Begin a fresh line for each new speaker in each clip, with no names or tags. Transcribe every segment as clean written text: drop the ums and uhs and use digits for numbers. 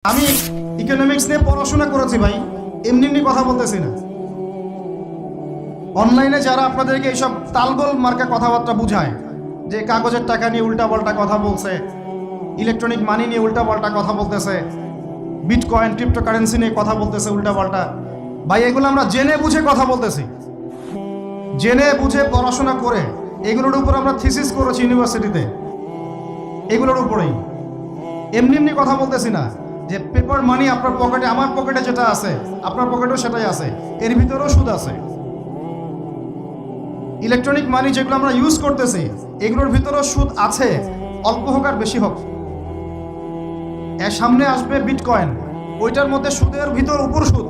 আমি ইকোনমিক্স নিয়ে পড়াশোনা করেছি ভাই, এমনি এমনি কথা বলতেছি না। অনলাইনে যারা আপনাদেরকে এইসব তালগোল মার্কা কথাবার্তা বুঝায়, যে কাগজের টাকা নিয়ে উল্টাপাল্টা কথা বলছে, ইলেকট্রনিক মানি নিয়ে উল্টাপাল্টা কথা বলতেছে, বিটকয়েন ক্রিপ্টোকারেন্সি নিয়ে কথা বলতেছে উল্টাপাল্টা, ভাই এগুলো আমরা জেনে বুঝে কথা বলতেছি, জেনে বুঝে পড়াশোনা করে এগুলোর উপর আমরা থিসিস করেছি ইউনিভার্সিটিতে, এগুলোর উপরেই। এমনি এমনি কথা বলতেছি না যে পেপার মানি আপনার পকেটে, আমার পকেটে যেটা আছে আপনার পকেটেও সেটাই আছে, এর ভিতরেও সুদ আছে। ইলেকট্রনিক মানি যেগুলো আমরা ইউজ করতেছি এগুলোর ভিতরেও সুদ আছে, অল্প হোক আর বেশি হোক। এর সামনে আসবে বিটকয়েন, ওইটার মধ্যে সুদের ভিতর উপর সুদ,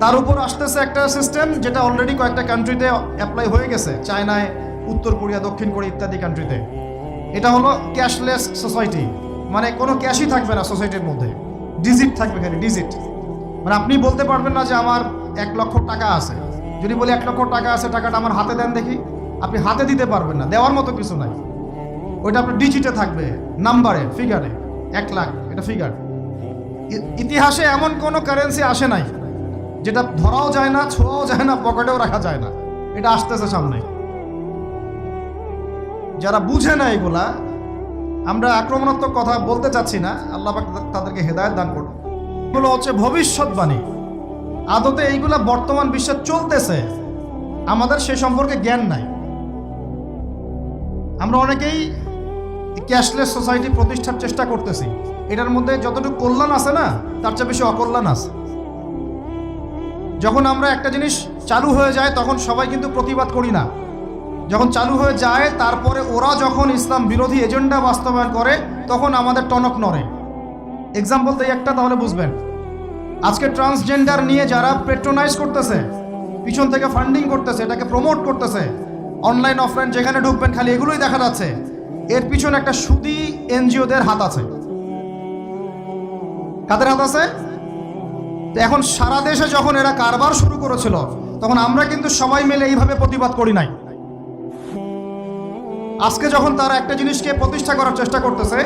তার উপর আসতেছে একটা সিস্টেম যেটা অলরেডি কয়েকটা কান্ট্রিতে অ্যাপ্লাই হয়ে গেছে, চায়নায়, উত্তর কোরিয়া, দক্ষিণ কোরিয়া ইত্যাদি কান্ট্রিতে। এটা হলো ক্যাশলেস সোসাইটি, মানে কোনো ক্যাশই থাকবে না সোসাইটির মধ্যে, ডিজিট থাকবে, খালি ডিজিট। মানে আপনি বলতে পারবেন না যে আমার 1 লক্ষ টাকা আছে, যদি বলি 1 লক্ষ টাকা আছে, টাকাটা আমার হাতে দেন দেখি, আপনি হাতে দিতে পারবেন না, দেওয়ার মতো কিছু নাই। ওইটা আপনার ডিজিটে থাকবে, নাম্বারে, ফিগারে। 1 লাখ এটা ফিগার। ইতিহাসে এমন কোনো কারেন্সি আসে নাই যেটা ধরাও যায় না, ছোঁয়াও যায় না, পকেটেও রাখা যায় না। এটা আসতেছে সামনে। যারা বুঝে না এগুলা, আমরা আক্রমণাত্মক কথা বলতে চাচ্ছি না, আল্লাহ পাক তাদেরকে হেদায়েত দান করুন। এগুলো হচ্ছে ভবিষ্যৎবাণী, আদতে এইগুলা বর্তমান বিশ্বে চলতেছে, আমাদের সে সম্পর্কে জ্ঞান নাই। আমরা অনেকেই ক্যাশলেস সোসাইটি প্রতিষ্ঠার চেষ্টা করতেছি, এটার মধ্যে যতটুকু কল্যাণ আছে না, তার চেয়ে বেশি অকল্যাণ আছে। যখন আমরা একটা জিনিস চালু হয়ে যায় তখন সবাই কিন্তু প্রতিবাদ করি না, যখন চালু হয়ে যায় তারপরে ওরা যখন ইসলাম বিরোধী এজেন্ডা বাস্তবায়ন করে তখন আমাদের টনক নড়ে। এক্সাম্পল দেই একটা, তাহলে বুঝবেন। আজকে ট্রান্সজেন্ডার নিয়ে যারা পেট্রোনাইজ করতেছে, পিছন থেকে ফান্ডিং করতেছে, এটাকে প্রমোট করতেছে, অনলাইন অফলাইন যেখানে ঢুকবেন খালি এগুলোই দেখা যাচ্ছে, এর পিছনে একটা সুদী এনজিওদের হাত আছে। কাদের হাত আছে? এখন সারা দেশে যখন এরা কারবার শুরু করেছিল তখন আমরা কিন্তু সবাই মিলে এইভাবে প্রতিবাদ করি নাই। আজকে যখন তারা একটা জিনিসকে প্রতিষ্ঠা করার চেষ্টা করতেছে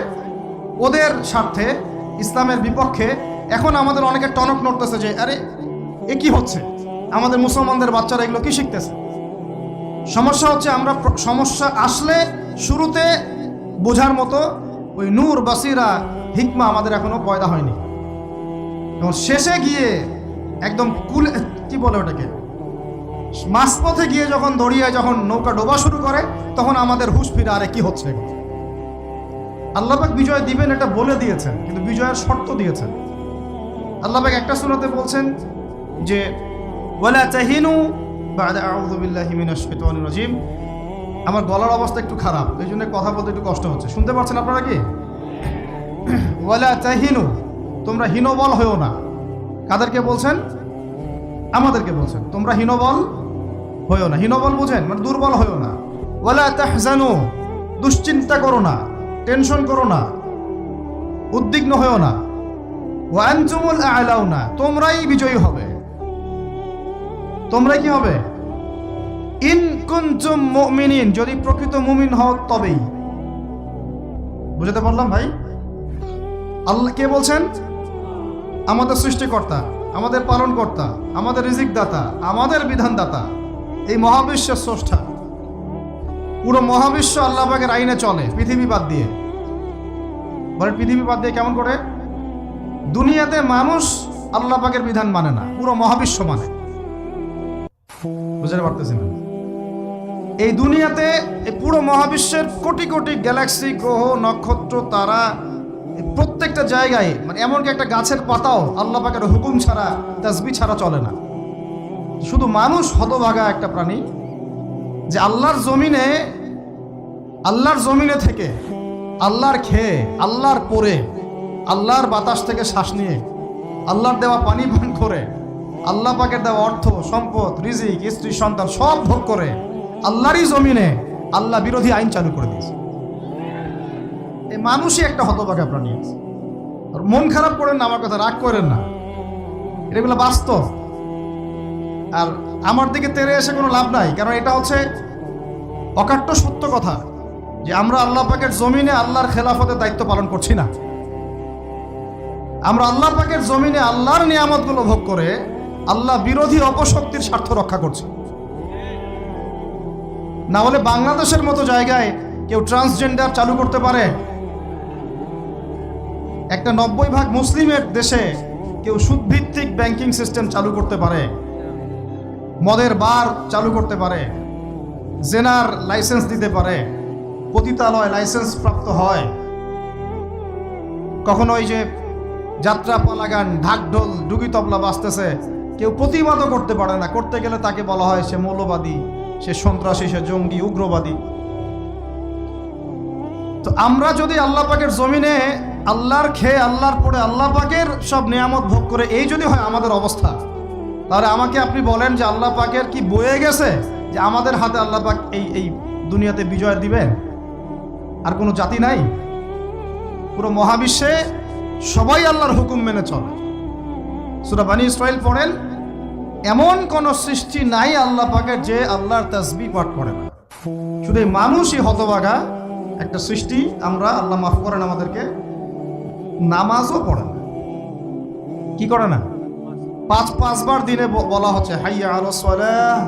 ওদের স্বার্থে, ইসলামের বিপক্ষে, এখন আমাদের অনেকের টনক নড়তেছে যে আরে এ কি হচ্ছে, আমাদের মুসলমানদের বাচ্চারা এগুলো কি শিখতেছে। সমস্যা হচ্ছে আমরা সমস্যা আসলে শুরুতে বোঝার মতো ওই নূর, বাসিরা, হিকমা আমাদের এখনো পয়দা হয়নি। এবং শেষে গিয়ে একদম কুল, কি বলে ওটাকে, মাঝপথে গিয়ে যখন দড়িয়ে যখন নৌকা ডোবা শুরু করে তখন আমাদের হুঁশ ফিরে, আরে কি হচ্ছে। আল্লাহ পাক বিজয় দিবেন এটা বলে দিয়েছেন, কিন্তু বিজয়ের শর্ত দিয়েছেন। আল্লাহ পাক একটা সূরাতে বলছেন যে ওয়ালা তাহিনু বা'দা আউযু বিল্লাহি মিনাশ শাইতানির রাজিম। আমার গলার অবস্থা একটু খারাপ, এই জন্য কথা বলতে একটু কষ্ট হচ্ছে। শুনতে পাচ্ছেন আপনারা কি? ওয়ালা তাহিনু, তোমরা হীনবল হয়েও না। কাদেরকে বলছেন? আমাদেরকে বলছেন, তোমরা হীনবল হয়েও না। হীনবল বুঝেন, মানে দুর্বল হয়েও না। ওয়ালা তাহজানু, দুশ্চিন্তা করো না, টেনশন করো না, উদ্বিগ্ন হয়েও না। ওয়া আনতুমুল আ'লাউনা, তোমরাই বিজয়ী হবে। তোমরাই কি হবে? ইন কুনতুম মুমিনিন, যদি প্রকৃত মুমিন হও তবেই। বুঝতে পারলাম ভাই? আল্লাহ কে বলছেন? আমাদের সৃষ্টিকর্তা, আমাদের পালনকর্তা, আমাদের রিজিক দাতা, আমাদের বিধানদাতা, এই মহাবিশ্বের স্রষ্টা। পুরো মহাবিশ্ব আল্লাহ পাকের আইনে চলে, পৃথিবী বাদ দিয়ে। বলেন পৃথিবী বাদ দিয়ে কেমন করে? দুনিয়াতে মানুষ আল্লাহ পাকের বিধান মানে না, পুরো মহাবিশ্ব মানে। বুঝতে পারতেছি না? এই দুনিয়াতে এই পুরো মহাবিশ্বের কোটি কোটি গ্যালাক্সি, গ্রহ, নক্ষত্র, তারা, প্রত্যেকটা জায়গায়, মানে এমনকি একটা গাছের পাতাও আল্লাহ পাকের হুকুম ছাড়া, তাসবিহ ছাড়া চলে না। শুধু মানুষ হতভাগা একটা প্রাণী যে আল্লাহর জমিনে থেকে, আল্লাহর খেয়ে, আল্লাহর পরে, আল্লাহর বাতাস থেকে শ্বাস নিয়ে, আল্লাহর দেওয়া পানি পান করে, আল্লাহ পাকের দেওয়া অর্থ, সম্পদ, রিজিক, স্ত্রী, সন্তান সব ভোগ করে আল্লাহরই জমিনে আল্লাহ বিরোধী আইন চালু করে দিয়েছে। এই মানুষই একটা হতভাগা প্রাণী। মন খারাপ করেন না, আমার কথা রাগ করেন না, এগুলো বাস্তব। আর আমার দিকে তেড়ে এসে কোনো লাভ নাই, কারণ এটা হচ্ছে অকাট্য সত্য কথা যে আমরা আল্লাহ পাকের জমিনে আল্লাহর খেলাফতের দায়িত্ব পালন করছি না। আমরা আল্লাহ পাকের জমিনে আল্লাহর নিয়ামতগুলো ভোগ করে আল্লাহ বিরোধী অপশক্তির স্বার্থ রক্ষা করছি। না হলে বাংলাদেশের মতো জায়গায় কেউ ট্রান্সজেন্ডার চালু করতে পারে? একটা 90% মুসলিমের দেশে কেউ সুদভিত্তিক ব্যাংকিং সিস্টেম চালু করতে পারে, মদের বার চালু করতে পারে, জেনার লাইসেন্স দিতে পারে, পতিতালয় লাইসেন্স প্রাপ্ত হয়, কখনো ওই যে যাত্রা পালা গান ঢাকঢোল ডুগি তবলা বাজতেছে, কেউ প্রতিবাদও করতে পারে না। করতে গেলে তাকে বলা হয় সে মৌলবাদী, সে সন্ত্রাসী, সে জঙ্গি, উগ্রবাদী। তো আমরা যদি আল্লাহ পাকের জমিনে আল্লাহর খেয়ে আল্লাহর পরে আল্লাহ পাকের সব নিয়ামত ভোগ করে এই যদি হয় আমাদের অবস্থা, তাহলে আমাকে আপনি বলেন যে আল্লাহ পাকের কি বয়ে গেছে যে আমাদের হাতে আল্লাহ পাক এই দুনিয়াতে বিজয় দিবেন? আর কোনো জাতি নাই? পুরো মহাবিশ্বে সবাই আল্লাহর হুকুম মেনে চলে। সূরা বনী ইসরাঈল পড়েন, এমন কোন সৃষ্টি নাই আল্লাহ পাকের যে আল্লাহর তাসবিহ পাঠ করে না। শুধু মানুষই হতভাগা একটা সৃষ্টি, আমরা আল্লাহ মাফ করেন আমাদেরকে, নামাজও পড়ে না। কি করে না? পাঁচবার দিনে বলা হচ্ছে হাইয়া আলাস সালাহ,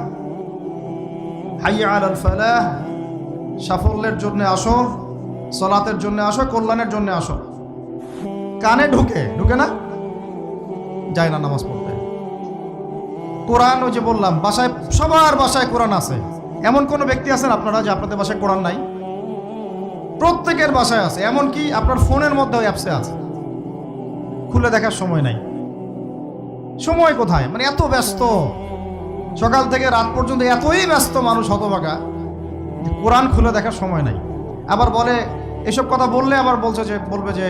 হাইয়া আলাল ফালাহ, সাফল্যের জন্য আসো, সালাতের জন্য আসো, কল্যাণের জন্য আসো। কানে ঢুকে না, যায় না নামাজ পড়তে। কোরআন, ওই যে বললাম বাসায়, সবার বাসায় কোরআন আছে। এমন কোন ব্যক্তি আছেন আপনারা যে আপনাদের বাসায় কোরআন নাই? প্রত্যেকের বাসায় আছে। এমনকি আপনার ফোনের মধ্যে অ্যাপসে আছে, খুলে দেখার সময় নাই। সময় কোথায়? মানে এত ব্যস্ত, সকাল থেকে রাত পর্যন্ত এতই ব্যস্ত মানুষ হতভাগা, কোরআন খুলে দেখার সময় নাই। আবার বলে, এসব কথা বললে আবার বলবে যে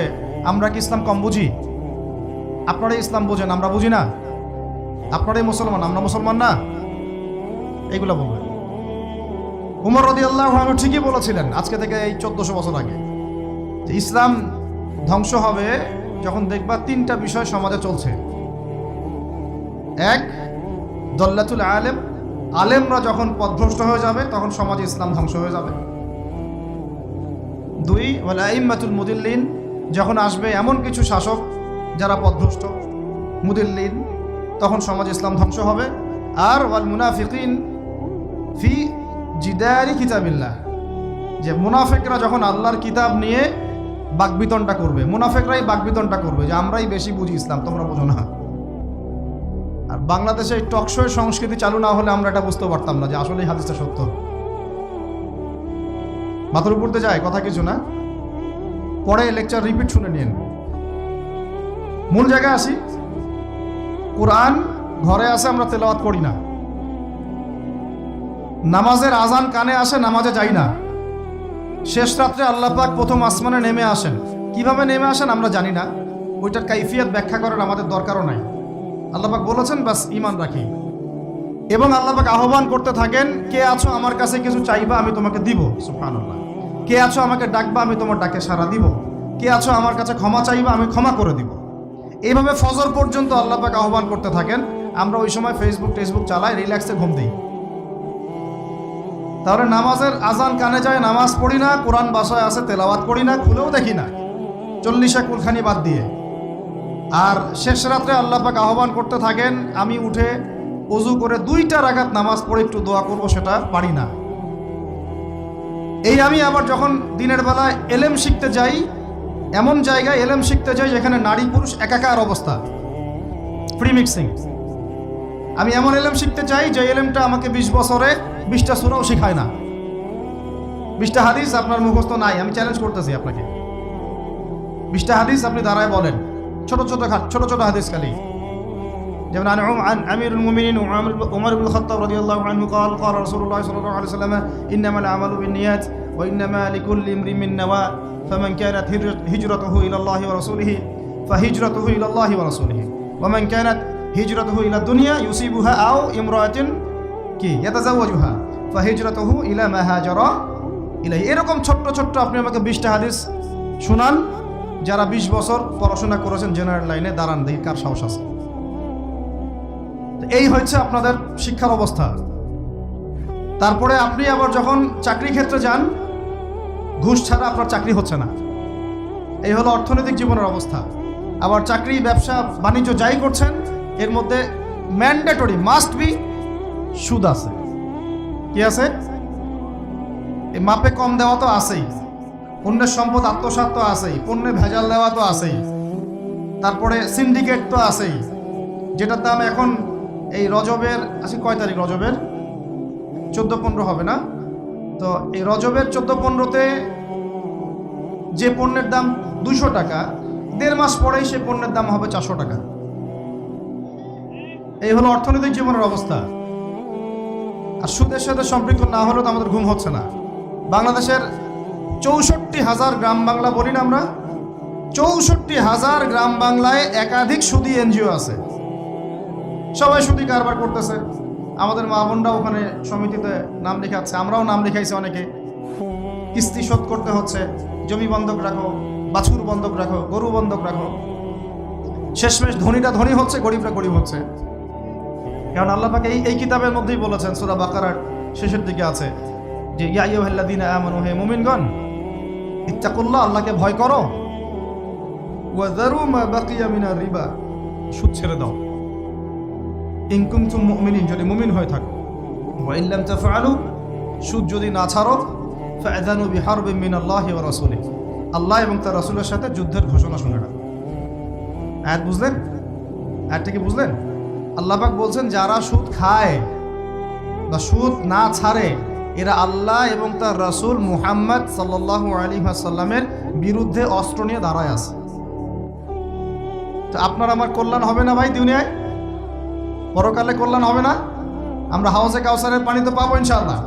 আমরা কি ইসলাম কম বুঝি? আপনারাই ইসলাম বুঝেন, আমরা বুঝি না। আপনারাই মুসলমান, আমরা মুসলমান না, এইগুলো বলবে। উমর রাদিয়াল্লাহু আনহু ঠিকই বলেছিলেন আজকে থেকে এই 1400 বছর আগে, যে ইসলাম ধ্বংস হবে যখন দেখবা তিনটা বিষয় সমাজে চলছে। এক, দল্লাতুল আলেম, আলেমরা যখন পথভ্রষ্ট হয়ে যাবে তখন সমাজে ইসলাম ধ্বংস হয়ে যাবে। দুই, ওয়াল আইম্মাতুল মুদিল্লিন, যখন আসবে এমন কিছু শাসক যারা পথভ্রষ্ট, মুদিল্লিন, তখন সমাজ ইসলাম ধ্বংস হবে। আর ওয়াল মুনাফিকিন ফি জিদারি কিতাবিল্লাহ, যে মুনাফিকরা যখন আল্লাহর কিতাব নিয়ে বাকবিতনটা করবে, মুনাফিকরাই বাকবিতনটা করবে যে আমরাই বেশি বুঝি ইসলাম, তোমরা বোঝো না। আর বাংলাদেশে টকশোর সংস্কৃতি চালু না হলে আমরা এটা বুঝতে পারতাম না যে আসলে এই হাদিসটা সত্য। মাথার উপর দিয়ে যায় কথা কিছু না, পরে লেকচার রিপিট শুনে নিন। মূল জায়গায় আসি। কোরআন ঘরে আসে, আমরা তেলাওয়াত করি না। নামাজের আজান কানে আসে, নামাজে যাই না। শেষ রাত্রে আল্লাহ পাক প্রথম আসমানে নেমে আসেন। কিভাবে নেমে আসেন আমরা জানি না, ওইটার কাইফিয়ত ব্যাখ্যা করার আমাদের দরকারও নাই। আল্লাহ পাক বলেছেন বাস ঈমান রাখি। এবং আল্লাহ পাক আহ্বান করতে থাকেন, কে আছো আমার কাছে কিছু চাইবা আমি তোমাকে দিব, সুবহানাল্লাহ। কে আছো আমাকে ডাকবা আমি তোমার ডাকে সাড়া দিব। কে আছো আমার কাছে ক্ষমা চাইবা আমি ক্ষমা করে দিব। এইভাবে ফজর পর্যন্ত আল্লাহ পাক আহ্বান করতে থাকেন। আমরা ওই সময় ফেসবুক চালাই, রিল্যাক্সে ঘুম দিই। তাহলে নামাজের আজান কানে যায়, নামাজ পড়ি না, কোরআন বাসায় আছে, তেলাওয়াত করি না, খুলেও দেখি না, 40 কুলখানি বাদ দিয়ে। আর শেষ রাত্রে আল্লাহ পাক আহ্বান করতে থাকেন, আমি উঠে ওযু করে 2টা রাকাত নামাজ পড়ে একটু দোয়া করব, সেটা পারি না। এই আমি আবার যখন দিনের বেলায় এলেম শিখতে যাই, এমন জায়গায় এলেম শিখতে যাই যেখানে নারী পুরুষ একাকার অবস্থা, ফ্রি মিক্সিং। আমি এমন এলেম শিখতে চাই যে এলেমটা আমাকে 20 বছরে 20টা সূরাও শেখায় না। 20টা হাদিস আপনার মুখস্থ নাই, আমি চ্যালেঞ্জ করতেছি আপনাকে। 20টা হাদিস আপনি দাঁড়ায় বলেন, ছোট ছোট হাদিস খালি। যেমন عن أمير المؤمنين عمر بن الخطاب رضي الله عنه قال رسول الله صلى الله عليه وسلم إنما الأعمال بالنيات وإنما لكل امرئ ما نوى فمن كانت هجرته إلى الله ورسوله فهجرته إلى الله ورسوله ومن كانت هجرته إلى الدنيا يصيبها أو امرأة يتزوجها فهجرته إلى ما هاجر إليه। এরকম ছোট্ট আপনি আমাকে 20টা হাদিস শুনান, যারা 20 বছর পড়াশোনা করেছেন জেনারেল লাইনে, দাঁড়ান দেখি কার সাহস আছে। এই হচ্ছে আপনাদের শিক্ষার অবস্থা। তারপরে আপনি আবার যখন চাকরি ক্ষেত্রে যান, ঘুষ ছাড়া আপনার চাকরি হচ্ছে না। এই হলো অর্থনৈতিক জীবনের অবস্থা। আবার চাকরি ব্যবসা বাণিজ্য যাই করছেন এর মধ্যে ম্যান্ডেটরি মাস্ট বি সুদ আছে। কি আছে? এই মাপে কম দেওয়া তো আছেই, অন্যের সম্পদ আত্মসাৎ তো আছেই, পণ্যে ভেজাল দেওয়া তো আছেই, তারপরে সিন্ডিকেট তো আছেই, যেটার দাম এখন এই রজবের আজকে কয় তারিখ? রজবের 14-15 হবে না? তো এই রজবের 14-15-তে যে পণ্যের দাম 200 টাকা, 1.5 মাস পরেই সে পণ্যের দাম হবে 400 টাকা। এই হলো অর্থনৈতিক জীবনের অবস্থা। আর সুদের সাথে সম্পৃক্ত না হলেও তো আমাদের ঘুম হচ্ছে না। বাংলাদেশের 64,000 গ্রাম বাংলা বলি না আমরা, 64,000 গ্রাম বাংলায় একাধিক সুদী এনজিও আছে, সবাই সুদী কারবার করতেছে। আমাদের মা বোনরা ওখানে সমিতিতে নাম লেখাচ্ছে, আমরাও নাম লেখাইছি অনেকে। কিস্তি শোধ করতে হচ্ছে, জমি বন্ধক রাখো, বাছুর বন্ধক রাখো, গরু বন্ধক রাখো। শেষমেশ ধনীরা ধনী হচ্ছে, গরিবরা গরিব হচ্ছে। কারণ আল্লাহ পাক এই কিতাবের মধ্যেই বলেছেন, সূরা বাকারার শেষের দিকে আছে যে ইয়া আইয়ুহাল্লাযীনা আমানু, হে মুমিনগণ, ইত্তাকুল্লাহ, আল্লাহকে ভয় করো, ওয়া যারু মা বাকিয়া মিনার রিবা, সুদ ছেড়ে দাও, ইন কুনতুম মুমিনিন, যদি মুমিন হয়ে থাকো, ওয়া ইন লাম তাফআলু, সুদ যদি না ছাড়ো, ফাআযানু বিহারবিন মিনাল্লাহি ওয়া রাসূলিহি, আল্লাহ এবং তার রাসূলের সাথে যুদ্ধের ঘোষণা শুনে রাখো। আয়াত বুঝলেন? আয়াতটা কি বুঝলেন? আল্লাহ পাক বলছেন যারা সুদ খায় বা সুদ না ছাড়ে এরা আল্লাহ এবং তার রাসূল মুহাম্মদ সাল্লাল্লাহু আলাইহি ওয়াসাল্লামের বিরুদ্ধে অস্ত্র নিয়ে দাঁড়ায় আছে। তো আপনার আমার কল্যাণ হবে না ভাই? দুনিয়ায় পরকালে কল্যাণ হবে না? আমরা হাউজে কাউসারের পানি তো পাবো ইনশাআল্লাহ,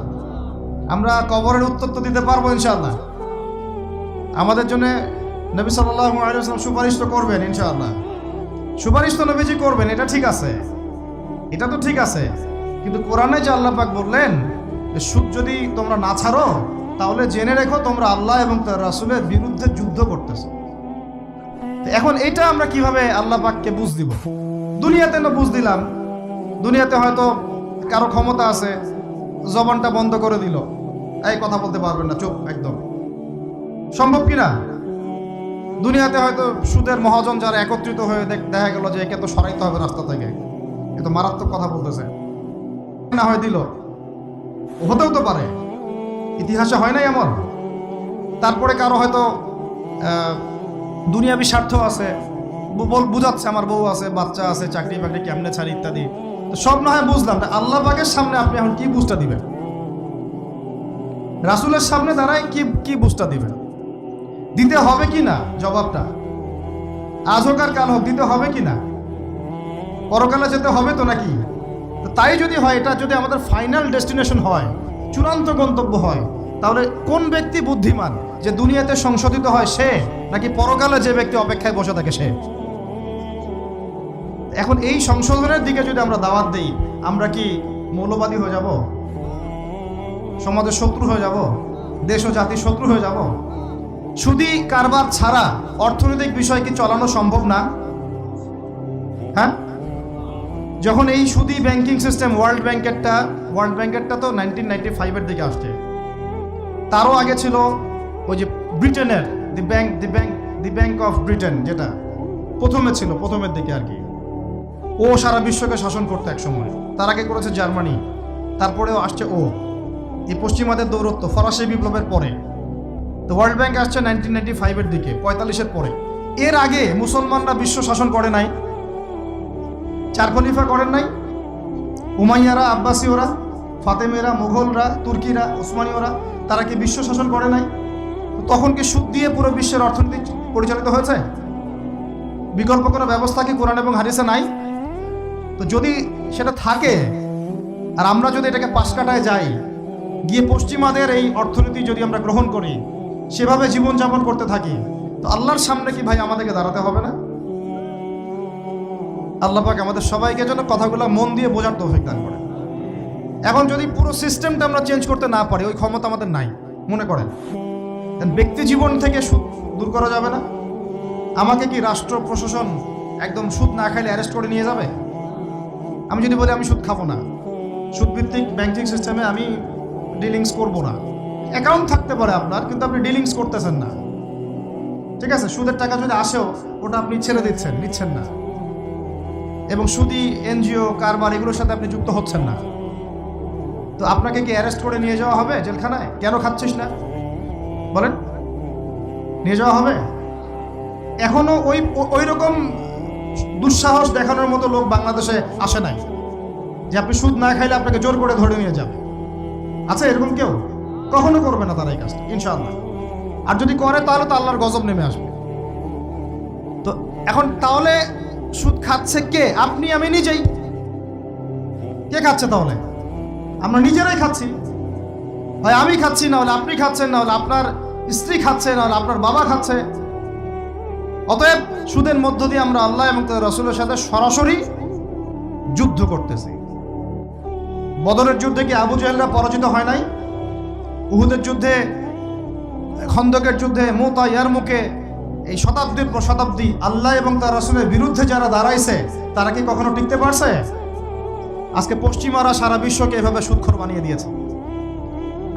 আমরা কবরের উত্তর তো দিতে পারবো ইনশাআল্লাহ, আমাদের জন্য নবী সাল্লাল্লাহু আলাইহি ওয়াসাল্লাম সুপারিশ তো করবেন ইনশাআল্লাহ। সুপারিশ তো নবীজি করবেন, এটা ঠিক আছে, এটা তো ঠিক আছে। কিন্তু কোরআনে যে আল্লাহ পাক বললেন সুদ যদি তোমরা না ছাড়ো তাহলে জেনে রেখো তোমরা আল্লাহ এবং তার রাসূলের বিরুদ্ধে যুদ্ধ করতেছো। এখন এটা আমরা কিভাবে আল্লাহ পাককে বুঝ দিব? দুনিয়াতে না বুঝ দিলাম, দুনিয়াতে হয়তো কারো ক্ষমতা আছে, জবানটা বন্ধ করে দিল, এই কথা বলতে পারবেন না, চুপ একদম। সম্ভব কিনা? দুনিয়াতে হয়তো সুদের মহাজন যারা একত্রিত হয়ে দেখা গেল যে একে তো সরাইতে হবে রাস্তা থেকে, এ তো মারাত্মক কথা বলতেছে, না হয় দিল, হতেও তো পারে, ইতিহাসে হয় নাই এমন। তারপরে কারো হয়তো দুনিয়াবি স্বার্থ আছে, বুঝাচ্ছে আমার বউ আছে, বাচ্চা আছে, চাকরি বাকরি কেমনে ছাড়ি ইত্যাদি। তো সব না হয় বুঝলাম, আল্লাহ পাকের সামনে আপনি এখন কি বুঝটা দিবেন? রাসূলের সামনে দাঁড়ায় কি বুঝটা দিবেন? দিতে হবে কি না জবাবটা? আজ হোক আর কাল হোক দিতে হবে কি না? পরকালে যেতে হবে তো নাকি? তো তাই যদি হয়, এটা যদি আমাদের ফাইনাল ডেস্টিনেশন হয়, চূড়ান্ত গন্তব্য হয়, তাহলে কোন ব্যক্তি বুদ্ধিমান, যে দুনিয়াতে সংশোধিত হয় সে, নাকি পরকালে যে ব্যক্তি অপেক্ষায় বসে থাকে সে? এখন এই সংশোধনের দিকে যদি আমরা দাওয়াত দিই, আমরা কি মৌলবাদী হয়ে যাব? সমাজের শত্রু হয়ে যাব? দেশ ও জাতির শত্রু হয়ে যাব? সুদী কারবার ছাড়া অর্থনৈতিক বিষয় কি চালানো সম্ভব না? হ্যাঁ, যখন এই সুদী ব্যাংকিং সিস্টেম ওয়ার্ল্ড ব্যাংকেরটা তো 1995-এর দিকে আসছে, তারও আগে ছিল ওই যে ব্রিটেনের দি ব্যাংক অফ ব্রিটেন, যেটা প্রথমে ছিল, প্রথমের দিকে আর কি। ও সারা বিশ্বকে শাসন করতো এক সময়, তার আগে করেছে জার্মানি, তারপরেও আসছে ও। এই পশ্চিমাদের দৌরত্ব ফরাসি বিপ্লবের পরে। তো ওয়ার্ল্ড ব্যাংক আসছে 1995-এর দিকে, 45-এর পরে। এর আগে মুসলমানরা বিশ্ব শাসন করে নাই, 4 খলিফা করেন নাই, উমাইয়ারা, আব্বাসীয়রা, ফাতেমেরা, মুঘলরা, তুর্কিরা, ওসমানীয়রা, তারা কি বিশ্ব শাসন করে নাই? তখন কি সুদ দিয়ে পুরো বিশ্বের অর্থনীতি পরিচালিত হয়েছে? বিকল্প কোনো ব্যবস্থা কি কোরআন এবং হাদিসে নাই? তো যদি সেটা থাকে আর আমরা যদি এটাকে পাশ কাটায় যাই, গিয়ে পশ্চিমাদের এই অর্থনীতি যদি আমরা গ্রহণ করি, সেভাবে জীবনযাপন করতে থাকি, তো আল্লাহর সামনে কি ভাই আমাদেরকে দাঁড়াতে হবে না? আল্লাহ পাক আমাদের সবাইকে যেন কথাগুলো মন দিয়ে বোঝার তৌফিক দান করে। এখন যদি পুরো সিস্টেমটা আমরা চেঞ্জ করতে না পারি, ওই ক্ষমতা আমাদের নাই মনে করেন, ব্যক্তি জীবন থেকে সুদ দূর করা যাবে না? আমাকে কি রাষ্ট্র প্রশাসন একদম সুদ না খাইলে অ্যারেস্ট করে নিয়ে যাবে? আমি যদি বলি আমি সুদ খাবো না, সুদভিত্তিক ব্যাংকিং সিস্টেমে আমি ডিলিংস করব না, অ্যাকাউন্ট থাকতে পারে আপনার, কিন্তু আপনি ডিলিংস করতেছেন না, ঠিক আছে, সুদের টাকা যদি আসেও ওটা আপনি ছেড়ে নিচ্ছেন না, এবং সুদি এনজিও কারবার এগুলোর সাথে আপনি যুক্ত হচ্ছেন না। তো আপনাকে কি অ্যারেস্ট করে নিয়ে যাওয়া হবে জেলখানায়? কেন খাচ্ছিস না বলেন, নিয়ে যাওয়া হবে? এখনো ওই রকম দুঃসাহস দেখানোর মতো লোক বাংলাদেশে আসে নাই যে আপনি সুদ না খাইলে আপনাকে জোর করে ধরে নিয়ে যাবে। আচ্ছা, এরকম কেউ কখনো করবে না তারা এই কাজটা, ইনশাআল্লাহ। আর যদি করে তাহলে তো আল্লাহর গজব নেমে আসবে। তো এখন তাহলে সুদ খাচ্ছে কে? আপনি, আমি নিজেই। কে খাচ্ছে তাহলে? আমরা নিজেরাই খাচ্ছি। হয় আমি খাচ্ছি, না হলে আপনি খাচ্ছেন, না হলে আপনার স্ত্রী খাচ্ছে, না হলে আপনার বাবা খাচ্ছে। অতএব সুদের মধ্য দিয়ে আমরা আল্লাহ এবং তার রাসূলের সাথে সরাসরি যুদ্ধ করতেছি। বদরের যুদ্ধে কি আবু জাহেলরা পরাজিত হয় নাই? উহুদের যুদ্ধে, খন্দকের যুদ্ধে, মুতা, ইয়ারমুকে, এই শতাব্দীর পর শতাব্দী আল্লাহ এবং তার রাসূলের বিরুদ্ধে যারা দাঁড়াইছে তারা কি কখনো টিকতে পারছে? আজকে পশ্চিমারা সারা বিশ্বকে এভাবে সুদখোর বানিয়ে দিয়েছে,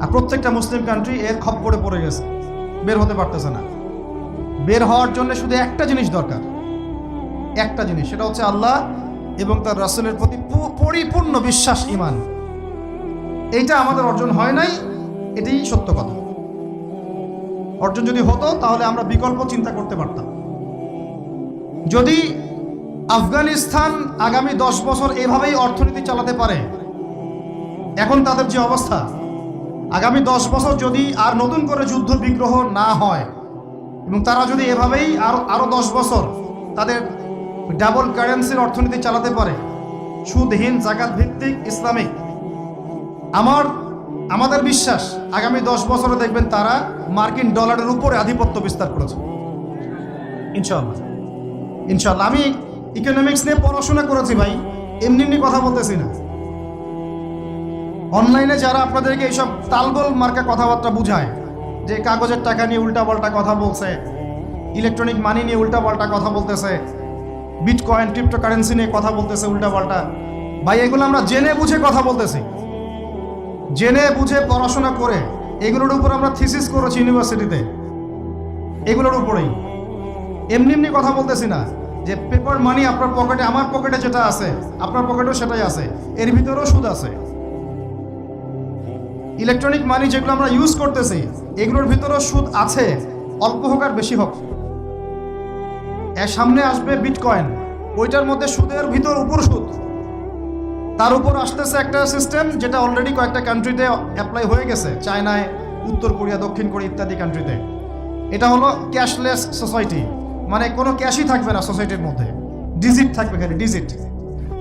আর প্রত্যেকটা মুসলিম কান্ট্রি এর খপ্পরে পড়ে গেছে, বের হতে পারতেছে না। বের হওয়ার জন্য শুধু একটা জিনিস দরকার, একটা জিনিস, সেটা হচ্ছে আল্লাহ এবং তার রাসূলের প্রতি পরিপূর্ণ বিশ্বাস, ঈমান। এইটা আমাদের অর্জন হয় নাই, এটাই সত্য কথা। অর্জন যদি হতো তাহলে আমরা বিকল্প চিন্তা করতে পারতাম। যদি আফগানিস্তান আগামী 10 বছর এভাবেই অর্থনীতি চালাতে পারে, এখন তাদের যে অবস্থা, আগামী 10 বছর যদি আর নতুন করে যুদ্ধ বিগ্রহ না হয় এবং তারা যদি এভাবেই আরো 10 বছর তাদের ডাবল কারেন্সির অর্থনীতি চালাতে পারে, সুদহীন, জাকাত ভিত্তিক, ইসলামিক, আমাদের বিশ্বাস আগামী 10 বছরে দেখবেন তারা মার্কিন ডলারের উপরে আধিপত্য বিস্তার করেছে, ইনশাআল্লাহ। ইনশাআল্লাহ। আমি ইকোনমিক্স নিয়ে পড়াশোনা করেছি ভাই, এমনি কথা বলতেছি না। অনলাইনে যারা আপনাদেরকে এইসব তালগোল মার্কা কথাবার্তা বুঝায়, যে কাগজের টাকা নিয়ে উল্টাপাল্টা কথা বলছে, ইলেকট্রনিক মানি নিয়ে উল্টাপাল্টা কথা বলতেছে, বিটকয়েন, ক্রিপ্টোকারেন্সি নিয়ে কথা বলতেছে উল্টাপাল্টা, ভাই এগুলো আমরা জেনে বুঝে কথা বলতেছি, জেনে বুঝে পড়াশোনা করে। এগুলোর উপর আমরা থিসিস করেছি ইউনিভার্সিটিতে, এগুলোর উপরেই। এমনি কথা বলতেছি না যে পেপার মানি আপনার পকেটে, আমার পকেটে যেটা আছে আপনার পকেটেও সেটাই আছে, এর ভিতরেও সুদ আছে। ইলেকট্রনিক মানি যেগুলো আমরা ইউজ করতেছি এগুলোর ভিতরেও সুদ আছে, অল্প হোক আর বেশি হোক। এর সামনে আসবে বিটকয়েন, ওইটার মধ্যে সুদের ভিতর উপর সুদ, তার উপর আসতেছে একটা সিস্টেম যেটা অলরেডি কয়েকটা কান্ট্রিতে অ্যাপ্লাই হয়ে গেছে, চায়নায়, উত্তর কোরিয়া, দক্ষিণ কোরিয়া ইত্যাদি কান্ট্রিতে। এটা হলো ক্যাশলেস সোসাইটি, মানে কোনো ক্যাশই থাকবে না সোসাইটির মধ্যে, ডিজিট থাকবে, খালি ডিজিট।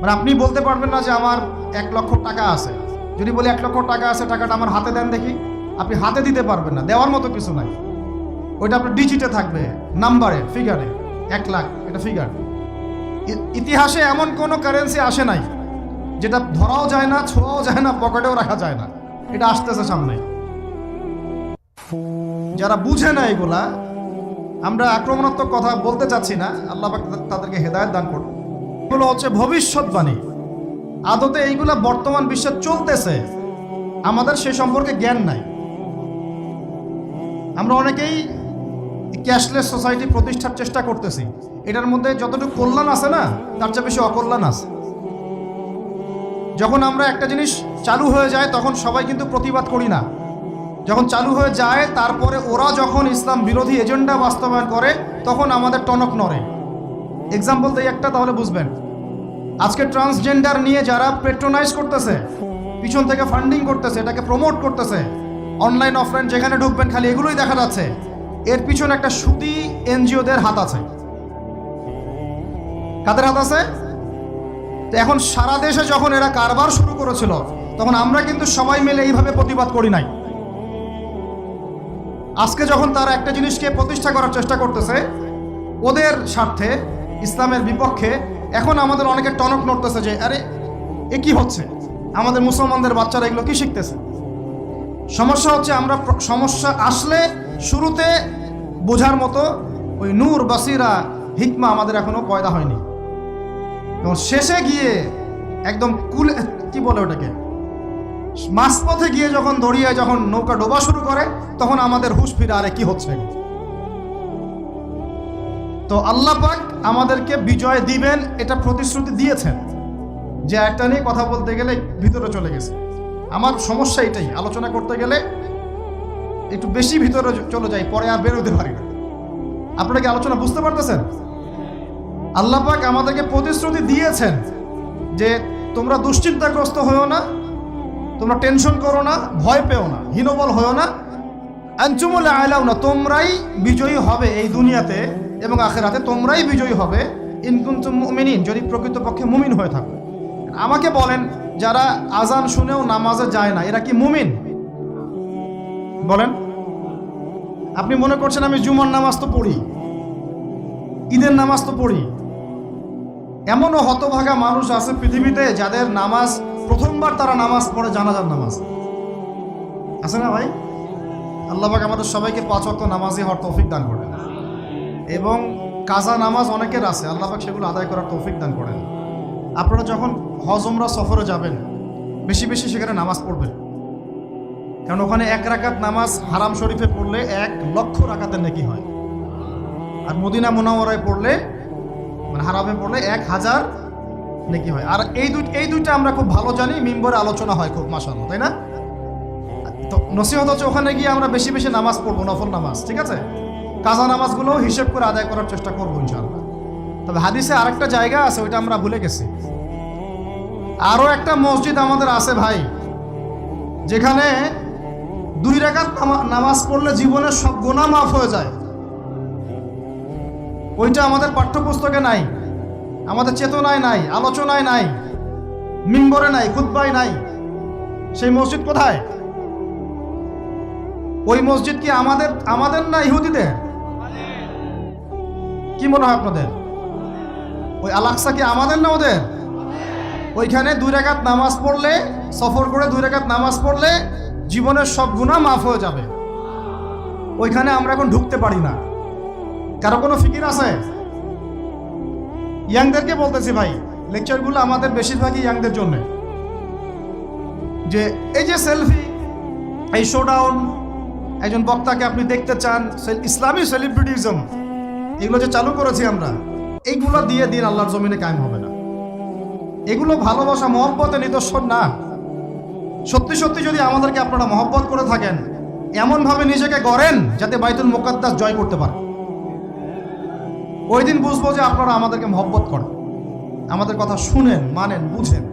মানে আপনি বলতে পারবেন না যে আমার 1 লক্ষ টাকা আছে, যদি বলি 1 লক্ষ টাকা আছে, টাকাটা আমার হাতে দেন দেখি, আপনি হাতে দিতে পারবেন না, দেওয়ার মতো কিছু নাই। ওইটা আপনার ডিজিটে থাকবে, নাম্বারে, ফিগারে, 1 লাখ, এটা ফিগার। ইতিহাসে এমন কোনো কারেন্সি আসে নাই যেটা ধরাও যায় না, ছোঁয়াও যায় না, পকেটেও রাখা যায় না। এটা আসতেছে সামনে। যারা বুঝে না এগুলা, আমরা আক্রমণাত্মক কথা বলতে চাচ্ছি না, আল্লাহ পাক তাদেরকে হেদায়েত দান করুন। এগুলো হচ্ছে ভবিষ্যৎবাণী, আদতে এইগুলা বর্তমান বিশ্বে চলতেছে, আমাদের সে সম্পর্কে জ্ঞান নাই। আমরা অনেকেই ক্যাশলেস সোসাইটি প্রতিষ্ঠার চেষ্টা করতেছি, এটার মধ্যে যতটুকু কল্যাণ আছে না তার চেয়ে বেশি অকল্যাণ আছে। যখন আমরা একটা জিনিস চালু হয়ে যায় তখন সবাই কিন্তু প্রতিবাদ করি না, যখন চালু হয়ে যায় তারপরে ওরা যখন ইসলাম বিরোধী এজেন্ডা বাস্তবায়ন করে তখন আমাদের টনক নড়ে। এক্সাম্পল দেই একটা, তাহলে বুঝবেন। আজকে ট্রান্সজেন্ডার নিয়ে যারা পেট্রোনাইজ করতেছে, পিছন থেকে ফান্ডিং করতেছে, এটাকে প্রমোট করতেছে, অনলাইন অফলাইন যেখানে ঢুকবেন খালি এগুলোই দেখা যাচ্ছে, এর পিছনে একটা সুদী এনজিওদের হাত আছে। কাদের হাত আছে? তো এখন সারা দেশে যখন এরা কারবার শুরু করেছিল তখন আমরা কিন্তু সবাই মিলে এইভাবে প্রতিবাদ করি নাই। আজকে যখন তারা একটা জিনিসকে প্রতিষ্ঠা করার চেষ্টা করতেছে ওদের স্বার্থে, ইসলামের বিপক্ষে, এখন আমাদের অনেকে টনক নড়তেছে যে আরে এ কি হচ্ছে, আমাদের মুসলমানদের বাচ্চারা এগুলো কি শিখতেছে। সমস্যা হচ্ছে আমরা সমস্যা আসলে শুরুতে বোঝার মতো ওই নূর, বাসিরা, হিকমা আমাদের এখনো পয়দা হয়নি, এবং শেষে গিয়ে একদম কুলে, কি বলে ওটাকে, মাঝপথে গিয়ে যখন দড়িয়ে যখন নৌকা ডোবা শুরু করে তখন আমাদের হুঁশ ফিরে, আরে কি হচ্ছে। তো আল্লাহ পাক আমাদেরকে বিজয় দিবেন, এটা প্রতিশ্রুতি দিয়েছেন। যে একটা নিয়ে কথা বলতে গেলে ভিতরে চলে গেছে। আমার সমস্যা এটাই, আলোচনা করতে গেলে একটু বেশি ভিতরে চলে যাই, পরে আর বেরোতে পারি না। আপনারা কি আলোচনা বুঝতে পারতেছেন? আল্লাহ পাক আমাদেরকে প্রতিশ্রুতি দিয়েছেন যে তোমরা দুশ্চিন্তাগ্রস্ত হয়েও না, তোমরা টেনশন করো না, ভয় পেও না, হীনবল হয়েও না, আনতুমুল আ'লাউনা, তোমরাই বিজয়ী হবে এই দুনিয়াতে এবং আখিরাতে, তোমরাই বিজয়ী হবে ইন কুনতুম মুমিনিন, যদি প্রকৃতপক্ষে মুমিন হয়ে থাকো। আমাকে বলেন, যারা আজান শুনেও নামাজে যায় না, এরা কি মুমিন? বলেন। আপনি মনে করছেন আমি জুমার নামাজ তো পড়ি, ঈদের নামাজ তো পড়ি। এমনও হতভাগা মানুষ আছে পৃথিবীতে যাদের নামাজ প্রথমবার তারা নামাজ পড়ে জানাজার নামাজ। আছে না ভাই? আল্লাহ পাক আমাদের সবাইকে 5 ওয়াক্ত নামাজি হওয়ার তৌফিক দান করেন, এবং কাজা নামাজ অনেকের আছে, আল্লাহ পাক সেগুলো আদায় করার তৌফিক দান করেন। আপনারা যখন হজ উমরা সফরে যাবেন, বেশি বেশি সেখানে নামাজ পড়বেন, কারণ ওখানে 1 রাকাত নামাজ হারাম শরীফে পড়লে 1 লক্ষ রাকাতের নেকি হয়, আর মদিনা মুনাওয়ারায় পড়লে, মানে হারামে পড়লে 1000 নেকি হয়। আর এই দুইটা আমরা খুব ভালো জানি, মিম্বরে আলোচনা হয় খুব, মাশাআল্লাহ, তাই না? তো নসিহত হচ্ছে ওখানে গিয়ে আমরা বেশি বেশি নামাজ পড়বো, নফল নামাজ, ঠিক আছে? কাজা নামাজগুলো হিসেব করে আদায় করার চেষ্টা করবো ইনশাআল্লাহ। তবে হাদিসে আরেকটা জায়গা আছে, ওইটা আমরা ভুলে গেছি। আরও একটা মসজিদ আমাদের আছে ভাই, যেখানে 2 রাকাত নামাজ পড়লে জীবনের সব গুনাহ মাফ হয়ে যায়। ওইটা আমাদের পাঠ্যপুস্তকে নাই, আমাদের চেতনায় নাই, আলোচনায় নাই, মিম্বরে নাই, খুতবায় নাই। সেই মসজিদ কোথায়? ওই মসজিদ কি আমাদের না ইহুদিদের? কি মনে হয় আপনাদের? ওই আল-আকসা কি আমাদের না ওদের? ওইখানে 2 রাকাত নামাজ পড়লে, সফর করে 2 রাকাত নামাজ পড়লে জীবনের সব গুনাহ মাফ হয়ে যাবে। ওইখানে আমরা এখন ঢুকতে পারি না। কারো কোনো ফিকির আছে? ইয়াংদেরকে বলতেছি ভাই, লেকচারগুলো আমাদের বেশিরভাগই ইয়াংদের জন্য। যে এই যে সেলফি, এই শোডাউন, একজন বক্তাকে আপনি দেখতে চান, ইসলামী সেলিব্রিটিজম, এগুলো যে চালু করেছি আমরা, এইগুলো দিয়ে দিন আল্লাহর জমিনে কায়েম হবে না। এগুলো ভালোবাসা মহব্বতের নিদর্শন না। সত্যি সত্যি যদি আমাদেরকে আপনারা মহব্বত করে থাকেন, এমনভাবে নিজেকে গড়েন যাতে বাইতুল মুকাদ্দাস জয় করতে পারেন। ওই দিন বুঝবো যে আপনারা আমাদেরকে মহব্বত করেন, আমাদের কথা শুনেন, মানেন, বুঝেন।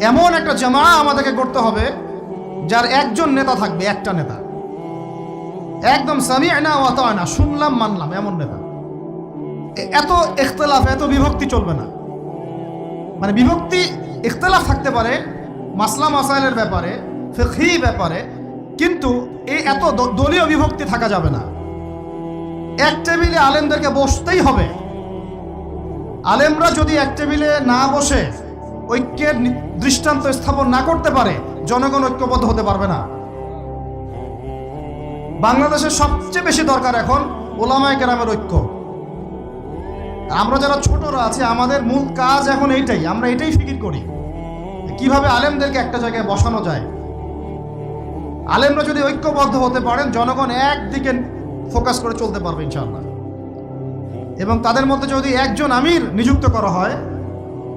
এমন একটা জামা আমাদেরকে করতে হবে যার একজন নেতা থাকবে, একটা নেতা, একদম সামি'না ওয়া আতা'না, শুনলাম মানলাম, এমন নেতা। এত ইখতিলাফ, এত বিভক্তি চলবে না। মানে বিভক্তি, ইখতিলাফ থাকতে পারে মাসলা মাসাইলের ব্যাপারে, ফিকহি ব্যাপারে, কিন্তু এই এত দলীয় বিভক্তি থাকা যাবে না। এক টেবিলে আলেমদেরকে বসতেই হবে। আলেমরা যদি এক টেবিলে না বসে ঐক্যের দৃষ্টান্ত স্থাপন না করতে পারে, জনগণ ঐক্যবদ্ধ হতে পারবে না। বাংলাদেশের সবচেয়ে বেশি দরকার এখন ওলামায়ে কেরামের ঐক্য। আমরা যারা ছোটরা আছি, আমাদের মূল কাজ এখন এইটাই, আমরা এটাই ফিকির করি কিভাবে আলেমদেরকে একটা জায়গায় বসানো যায়। আলেমরা যদি ঐক্যবদ্ধ হতে পারেন, জনগণ একদিকে ফোকাস করে চলতে পারবে ইনশাআল্লাহ। এবং তাদের মধ্যে যদি একজন আমির নিযুক্ত করা হয়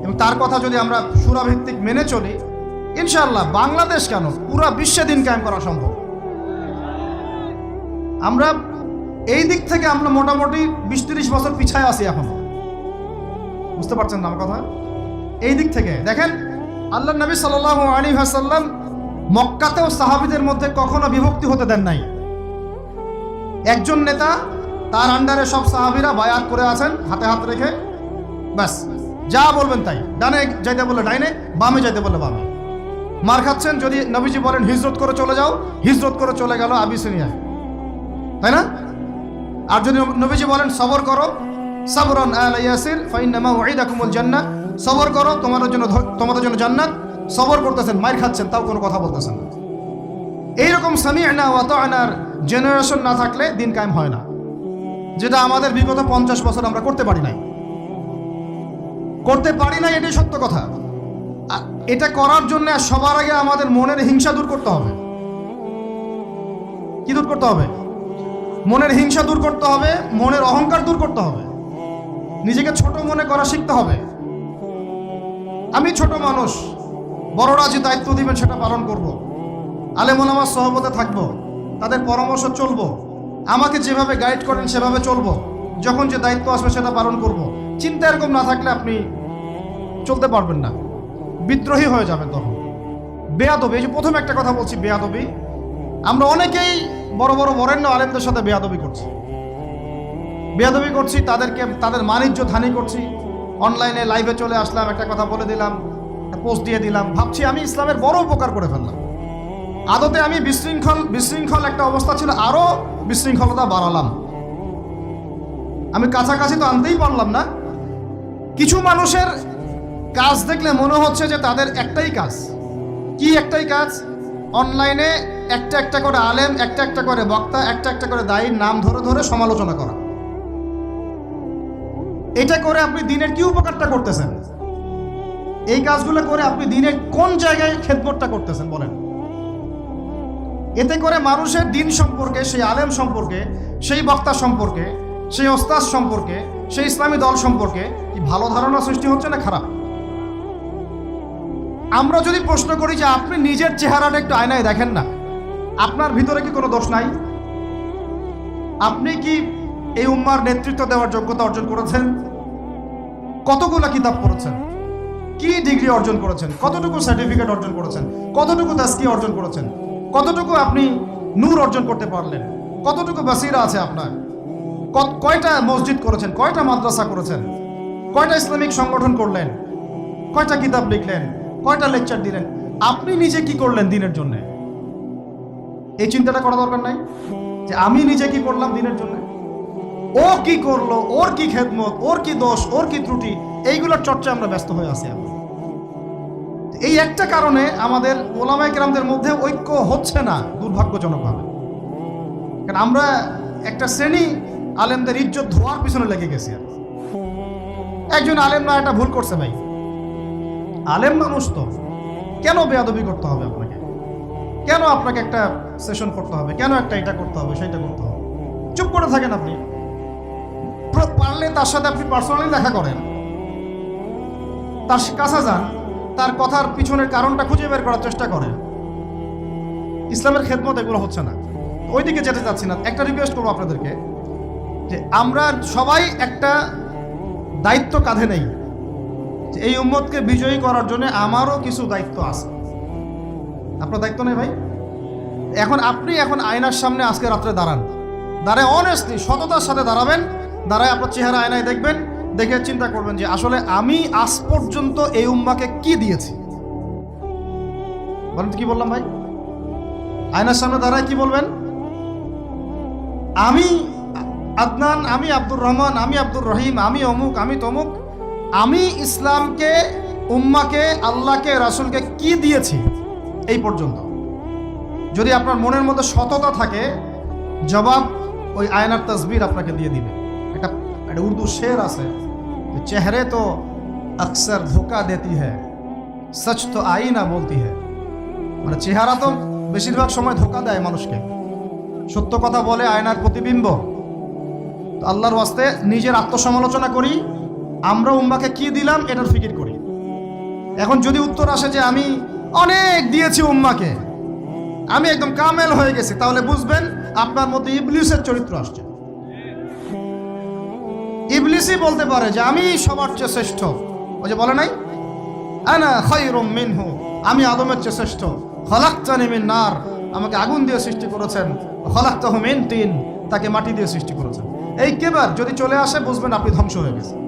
এবং তার কথা যদি আমরা সূরাভিত্তিক মেনে চলি, ইনশাআল্লাহ বাংলাদেশ কেন, পুরা বিশ্বে দিন কায়েম করা সম্ভব। আমরা এই দিক থেকে আমরা মোটামুটি 20-30 বছর পিছায় আছি এখন, বুঝতে পারছেন না আমার কথা? এই দিক থেকে দেখেন, আল্লাহ নবী সাল্লাল্লাহু আলাইহি ওয়াসাল্লাম মক্কাতেও সাহাবীদের মধ্যে কখনো বিভক্তি হতে দেন নাই। একজন নেতা, তার আন্ডারে সব সাহাবীরা বায়াত করে আছেন, হাতে হাত রেখে, ব্যাস যা বলবেন তাই। ডানে যাইতে বললে ডাইনে, বামে যাইতে বললে বামে। মার খাচ্ছেন, যদি নবীজি বলেন হিজরত করে চলে যাও, হিজরত করে চলে গেল আবিসিনিয়ায়, তাই না? আর যদি নবীজি বলেন সবর করো, সাবরান আলা ইয়াসির ফাইন্নামা উইদাকুমুল জান্নাহ, সবর করো, তোমাদের জন্য জান্নাত, সবর করতেছেন, মার খাচ্ছেন, তাও কোনো কথা বলতেছেন না। এইরকম সামি'না ওয়া আতা'নার জেনারেশন না থাকলে দিন কায়েম হয় না, যেটা আমাদের বিগত 50 বছর আমরা করতে পারি নাই। এটাই সত্য কথা। এটা করার জন্য সবার আগে আমাদের মনের হিংসা দূর করতে হবে। কি দূর করতে হবে? মনের হিংসা দূর করতে হবে, মনের অহংকার দূর করতে হবে, নিজেকে ছোট মনে করা শিখতে হবে। আমি ছোট মানুষ, বড়রা যে দায়িত্ব দিবেন সেটা পালন করব। আলেম ওলামার সহবতে থাকবো, তাদের পরামর্শ চলবো, আমাকে যেভাবে গাইড করেন সেভাবে চলবো, যখন যে দায়িত্ব আসবে সেটা পালন করব। চিন্তা এরকম না থাকলে আপনি চলতে পারবেন না, বিদ্রোহী হয়ে যাবেন তখন। বেয়াদবি, এই যে প্রথম একটা কথা বলছি, বেয়াদবি। আমরা অনেকেই বড় বড় বরেণ্য আলেমদের সাথে বেয়াদবি করছি, তাদের মানিজ্য হানি করছি। অনলাইনে লাইভে চলে আসলাম, একটা কথা বলে দিলাম, একটা পোস্ট দিয়ে দিলাম, ভাবছি আমি ইসলামের বড় উপকার করে ফেললাম। আদতে আমি বিশৃঙ্খল একটা অবস্থা ছিল, আরো বিশৃঙ্খলতা বাড়ালাম। আমি কাছাকাছি তো আনতেই পারলাম না। কিছু মানুষের কাজ দেখলে মনে হচ্ছে যে তাদের একটাই কাজ। কি একটাই কাজ? অনলাইনে একটা একটা করে আলেম, একটা একটা করে বক্তা, একটা একটা করে দায়ীর নাম ধরে ধরে সমালোচনা করা। এটা করে আপনি দিনের কি উপকারটা করতেছেন? এই কাজগুলো করে আপনি দিনের কোন জায়গায় খেদমতটা করতেছেন বলেন? এতে করে মানুষের দিন সম্পর্কে, সেই আলেম সম্পর্কে, সেই বক্তা সম্পর্কে, সেই ওস্তাদ সম্পর্কে, সেই ইসলামী দল সম্পর্কে কি ভালো ধারণা সৃষ্টি হচ্ছে না খারাপ? আমরা যদি প্রশ্ন করি যে আপনি নিজের চেহারাটা একটু আয়নায় দেখেন না, আপনার ভিতরে কি কোনো দোষ নাই? আপনি কি এই উম্মার নেতৃত্ব দেওয়ার যোগ্যতা অর্জন করেছেন? কতগুলো কিতাব পড়েছেন? কি ডিগ্রি অর্জন করেছেন? কতটুকু সার্টিফিকেট অর্জন করেছেন? কতটুকু তাজকিয়া অর্জন করেছেন? কতটুকু আপনি নূর অর্জন করতে পারলেন? কতটুকু বাসিরা আছে আপনার? কয়টা মসজিদ করেছেন? কয়টা মাদ্রাসা করেছেন? কয়টা ইসলামিক সংগঠন করলেন? কয়টা কিতাব লিখলেন? কয়টা লেকচার দিলেন? আপনি নিজে কি করলেন দিনের জন্য? এই চিন্তাটা করা দরকার নাই যে আমি নিজে কি করলাম দিনের জন্য, ও কি করলো, ওর কি খেদমত, ওর কি দোষ, ওর কি ত্রুটি, এইগুলোর চর্চা আমরা ব্যস্ত হয়ে আছি। এই একটা কারণে আমাদের ওলামায়ে কেরামদের মধ্যে ঐক্য হচ্ছে না, দুর্ভাগ্যজনকভাবে। কারণ আমরা একটা শ্রেণী আলেমদের ইজ্জত ধোয়ার পিছনে লেগে গেছি। একজন আলেম না এটা ভুল করছে ভাই, আলেম মানুষ তো, কেন বেয়াদবি করতে হবে আপনাকে? কেন আপনাকে একটা সেশন করতে হবে? কেন একটা এটা করতে হবে, সেটা করতে হবে? চুপ করে থাকেন। আপনি পারলে তার সাথে আপনি পার্সোনালি দেখা করেন, তার কাছে যান, তার কথার পিছনের কারণটা খুঁজে বের করার চেষ্টা করেন। ইসলামের খেদমত এগুলো হচ্ছে না, ওইদিকে যেতে চাচ্ছি না। একটা রিকোয়েস্ট করবো আপনাদেরকে যে আমরা সবাই একটা দায়িত্ব কাঁধে নেই, যে এই উম্মতকে বিজয়ী করার জন্য আমারও কিছু দায়িত্ব আছে। আপনার দায়িত্ব নেই ভাই? আপনি আয়নার সামনে আজকে রাত্রে দাঁড়ায় অনেস্টলি সততার সাথে দাঁড়াবেন, দাঁড়ায় আপনার চেহারা আয়নায় দেখবেন, দেখে চিন্তা করবেন যে আসলে আমি আজ পর্যন্ত এই উম্মাকে কি দিয়েছি। বলেন কি বললাম ভাই? আয়নার সামনে দাঁড়ায় কি বলবেন? আমি আদনান, আমি আব্দুর রহমান, আমি আব্দুর রহিম, আমি অমুক, আমি তমুক, আমি ইসলামকে, উম্মাকে, আল্লাহকে, রাসূলকে কি দিয়েছি এই পর্যন্ত। যদি আপনার মনের মধ্যে সততা থাকে, জবাব ওই আয়নার তসবির আপনাকে দিয়ে দিবে। একটা উর্দু শের আছে, চেহারে তো আকসর ধোকা দেতি হ্যায়, সচ তো আইনা বলতি হ্যায়। মানে চেহারা তো বেশিরভাগ সময় ধোকা দেয় মানুষকে, সত্য কথা বলে আয়নার প্রতিবিম্ব। তো আল্লাহর ওয়াস্তে নিজের আত্মসমালোচনা করি, আমরা উম্মাকে কি দিলাম এটার ফিকির করি। এখন যদি উত্তর আসে যে আমি অনেক দিয়েছি উম্মাকে, আমি একদম কামেল হয়ে গেছি, তাহলে বুঝবেন আপনার মধ্যে ইবলিসের চরিত্র আসছে। ইবলিসই বলতে পারে যে আমি সবার চেয়ে শ্রেষ্ঠ। ওই যে বলে নাই, আনা খায়রুম মিনহু, আমি আদমের চেয়ে শ্রেষ্ঠ। খলাকতানি মিন নার, আমাকে আগুন দিয়ে সৃষ্টি করেছেন। খলাকতাহু মিন তিন, তাকে মাটি দিয়ে সৃষ্টি করেছেন। এই কেবার যদি চলে আসে বুঝবেন আপনি ধ্বংস হয়ে গেছেন।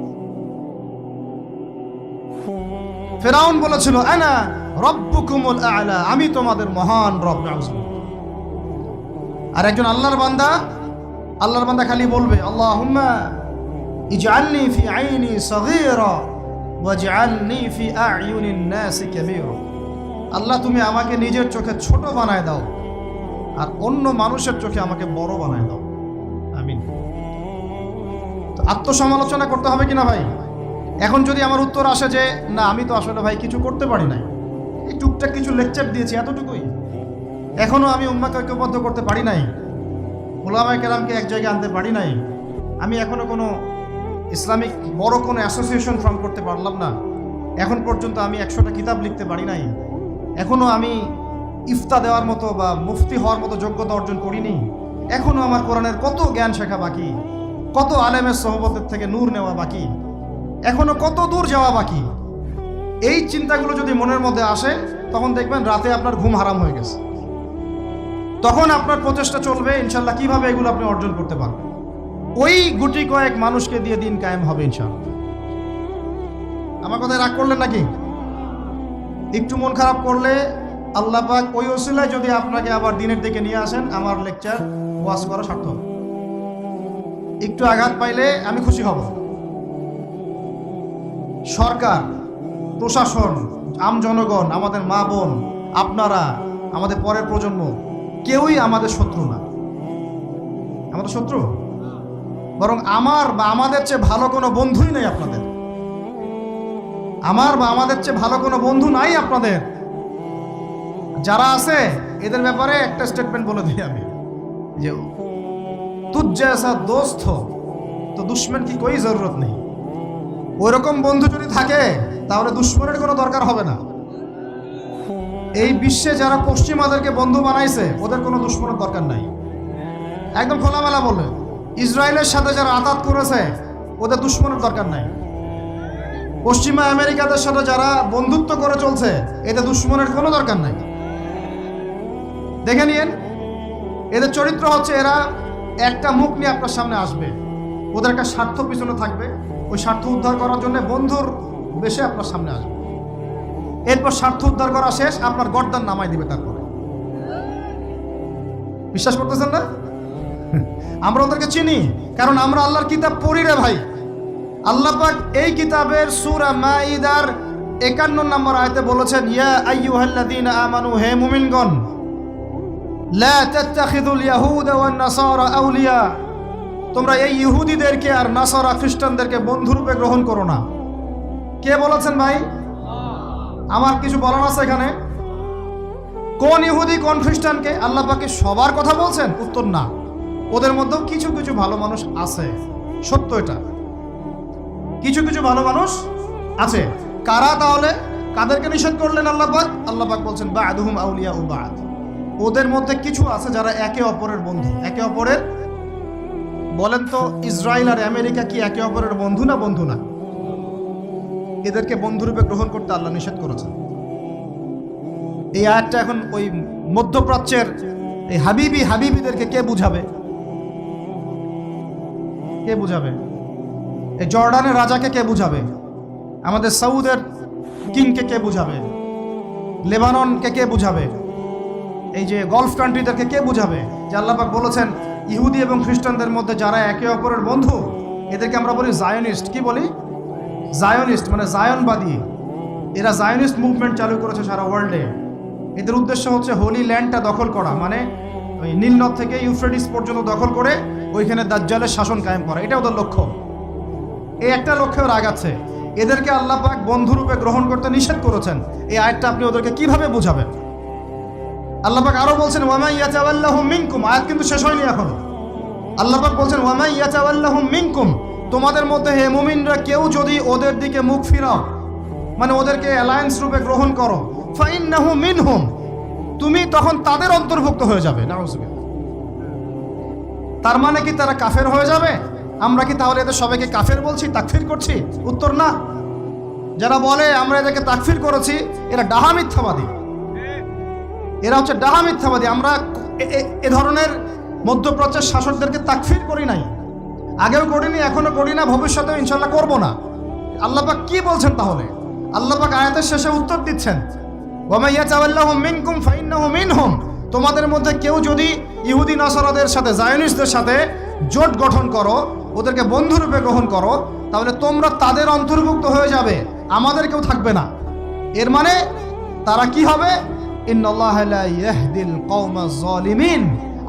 ফিরআউন বলেছিল আনা রব্বুকুমুল আ'লা, আমি তোমাদের মহান রব। আর একজন আল্লাহর বান্দা খালি বলবে আল্লাহুম্মা ইজআলনি ফি আইনি সগীরা ওয়াজআলনি ফি আ'য়ুনিন নাসি কাবীরা। আল্লাহ তুমি আমাকে নিজের চোখে ছোট বানায় দাও আর অন্য মানুষের চোখে আমাকে বড় বানায় দাও, আমিন। তো আত্মসমালোচনা করতে হবে কিনা ভাই? এখন যদি আমার উত্তর আসে যে না আমি তো আসলে ভাই কিছু করতে পারি নাই, এই টুকটাক কিছু লেকচার দিয়েছি এতটুকুই, এখনো আমি উম্মাকে ঐক্যবদ্ধ করতে পারি নাই, উলামায়ে কেরামকে এক জায়গায় আনতে পারি নাই, আমি এখনো কোনো ইসলামিক বড় কোনো অ্যাসোসিয়েশন ফর্ম করতে পারলাম না, এখন পর্যন্ত আমি 100টা কিতাব লিখতে পারি নাই, এখনো আমি ইফতা দেওয়ার মতো বা মুফতি হওয়ার মতো যোগ্যতা অর্জন করিনি, এখনো আমার কোরআনের কত জ্ঞান শেখা বাকি, কত আলেমের সহবতের থেকে নূর নেওয়া বাকি, এখনো কত দূর যাওয়া বাকি। এই চিন্তাগুলো যদি মনের মধ্যে আসে তখন দেখবেন রাতে আপনার ঘুম হারাম হয়ে গেছে। তখন আপনার প্রচেষ্টা চলবে ইনশাল্লাহ কিভাবে এগুলো আপনি অর্জন করতে পারবেন। ওই গুটি কয়েক মানুষকে দিয়ে দিন কায়েম হবে ইনশাল্লাহ। আমার কথায় রাগ করলেন নাকি? একটু মন খারাপ করলে আল্লাহ পাক ওই ওসিলায় যদি আপনাকে আবার দিনের দিকে নিয়ে আসেন, আমার লেকচার ওয়াজ করা সার্থক। একটু আঘাত পাইলে আমি খুশি হব। সরকার, প্রশাসন, আম জনগণ, আমাদের মা বোন, আপনারা, আমাদের পরের প্রজন্ম, কেউই আমাদের শত্রু না। আমাদের শত্রু বরং আমার বা আমাদের চেয়ে ভালো কোনো বন্ধুই নেই আপনাদের। আমার বা আমাদের চেয়ে ভালো কোনো বন্ধু নাই আপনাদের। যারা আছে এদের ব্যাপারে একটা স্টেটমেন্ট বলে দিই আমি, যে তুঝ জैसा दोस्त हो तो दुश्मन की कोई जरूरत नहीं। ওইরকম বন্ধু যদি থাকে তাহলে দুশ্মনের কোনো দরকার হবে না। এই বিশ্বে যারা পশ্চিমাদেরকে বন্ধু বানাইছে ওদের কোনো দুশ্মনের দরকার নাই। একদম খোলামেলা বলে, ইসরায়েলের সাথে যারা আতাত করেছে ওদের দুশ্মনের দরকার নাই। পশ্চিমা আমেরিকাদের সাথে যারা বন্ধুত্ব করে চলছে এদের দুশ্মনের কোনো দরকার নাই। দেখে নিয়েন, এদের চরিত্র হচ্ছে এরা একটা মুখ নিয়ে আপনার সামনে আসবে, ওদের একটা স্বার্থ পিছনে থাকবে, ওই স্বার্থ উদ্ধার করার জন্য বন্ধুর বেশে আপনার সামনে আসবে। এরপর স্বার্থ উদ্ধার করা শেষ, আপনার গর্দান নামাই দিবে। তারপরে বিশ্বাস করতেছেন না? আমরা ওদেরকে চিনি, কারণ আমরা আল্লাহর কিতাব পড়ি রে ভাই। আল্লাহ পাক এই কিতাবের সূরা মাঈদার 51 নম্বর আয়াতে বলেছেন, ইয়া আইয়ুহাল্লাযীনা আমানু, হে মুমিনগণ, লা তাত্তাখিযুল ইয়াহুদা ওয়ান নাসারা আউলিয়া, তোমরা এই ইহুদিদেরকে আর নাসারা খ্রিস্টানদেরকে বন্ধুরূপে গ্রহণ করো না। কে বলেছেন ভাই? আমার কিছু বলার আছে এখানে? কোন ইহুদি কোন খ্রিস্টানকে? আল্লাহ পাক কি সবার কথা বলছেন? উত্তর না। ওদের মধ্যেও কিছু কিছু ভালো মানুষ আছে, সত্য এটা। কিছু কিছু ভালো মানুষ আছে। কারা তাহলে? কাদেরকে নিষেধ করলেন আল্লাহ পাক? আল্লাহ পাক বলছেন বা'দুহুম আউলিয়াউ বা'দ, ওদের মধ্যে কিছু আছে যারা একে অপরের বন্ধু। একে অপরের, বলেন তো ইসরায়েল আর আমেরিকা কি একে অপরের বন্ধু না? বন্ধু না। এদেরকে বন্ধুরূপে গ্রহণ করতে আল্লাহ নিষেধ করেছেন। এই আয়াতটা এখন ওই মধ্যপ্রাচ্যের এই হাবিবিদেরকে কে বুঝাবে? কে বুঝাবে? এই জর্ডানের রাজাকে কে বুঝাবে? আমাদের সৌদের কিংকে কে বুঝাবে? লেবাননকে কে বুঝাবে? এই যে গলফ কান্ট্রিদেরকে কে বুঝাবে? যে আল্লাহ পাক বলেছেন ইহুদি এবং খ্রিস্টানদের মধ্যে যারা একে অপরের বন্ধু, এদেরকে আমরা বলি জায়নিস্ট। কি বলি? জায়নিস্ট, মানে জায়নবাদী। এরা জায়নিস্ট মুভমেন্ট চালু করেছে সারা ওয়ার্ল্ডে। এদের উদ্দেশ্য হচ্ছে হোলি ল্যান্ডটা দখল করা, মানে ওই নীল নদ থেকে ইউফ্রেটিস পর্যন্ত দখল করে ওইখানে দাজ্জালের শাসন কায়েম করা। এটা ওদের লক্ষ্য। এই একটা লক্ষ্যে ওরা আগাচ্ছে। এদেরকে আল্লাহ পাক বন্ধুরূপে গ্রহণ করতে নিষেধ করেছেন। এই আয়াতটা আপনি ওদেরকে কিভাবে বুঝাবেন? আল্লাহ পাক আরো বলছেন ওয়ামা ইয়াতাওয়াল্লাহুম মিনকুম। আয়াত কিন্তু শেষ হয়নি এখনো। আল্লাহ পাক বলছেন ওয়ামা ইয়াতাওয়াল্লাহুম মিনকুম, তোমাদের মধ্যে হে মুমিনরা কেউ যদি ওদের দিকে মুখ ফিরাও, মানে ওদেরকে অ্যালায়েন্স রূপে গ্রহণ করো, ফাইন্নাহু মিনহুম, তুমি তখন তাদের অন্তর্ভুক্ত হয়ে যাবে। নাউযুবিল্লাহ। তার মানে কি তারা কাফের হয়ে যাবে? আমরা কি তাহলে এদের সবাইকে কাফের বলছি, তাকফির করছি? উত্তর না। যারা বলে আমরা এদেরকে তাকফির করেছি, এরা ডাহা মিথ্যাবাদী। এরা হচ্ছে ডাহা মিথ্যাবাদী। আমরা এ ধরনের মধ্যপ্রাচ্যের শাসকদেরকে তাকফির করি নাই, আগেও করিনি, এখনো করি না, ভবিষ্যতেও ইনশাল্লাহ করব না। আল্লাহ পাক কি বলছেন তাহলে? আল্লাহ পাক আয়াতের শেষে উত্তর দিচ্ছেন ওয়ামা ইয়াতাওয়াল্লাহুম মিনকুম ফাইন্নাহু মিনহুম, তোমাদের মধ্যে কেউ যদি ইহুদি নাসারাদের সাথে, জায়নিস্টদের সাথে জোট গঠন করো, ওদেরকে বন্ধুরূপে গ্রহণ করো, তাহলে তোমরা তাদের অন্তর্ভুক্ত হয়ে যাবে, আমাদের কেউ থাকবে না। এর মানে তারা কি হবে? ইন্নাল্লাহা লা ইয়াহদিল কওমাজ জালিমিন,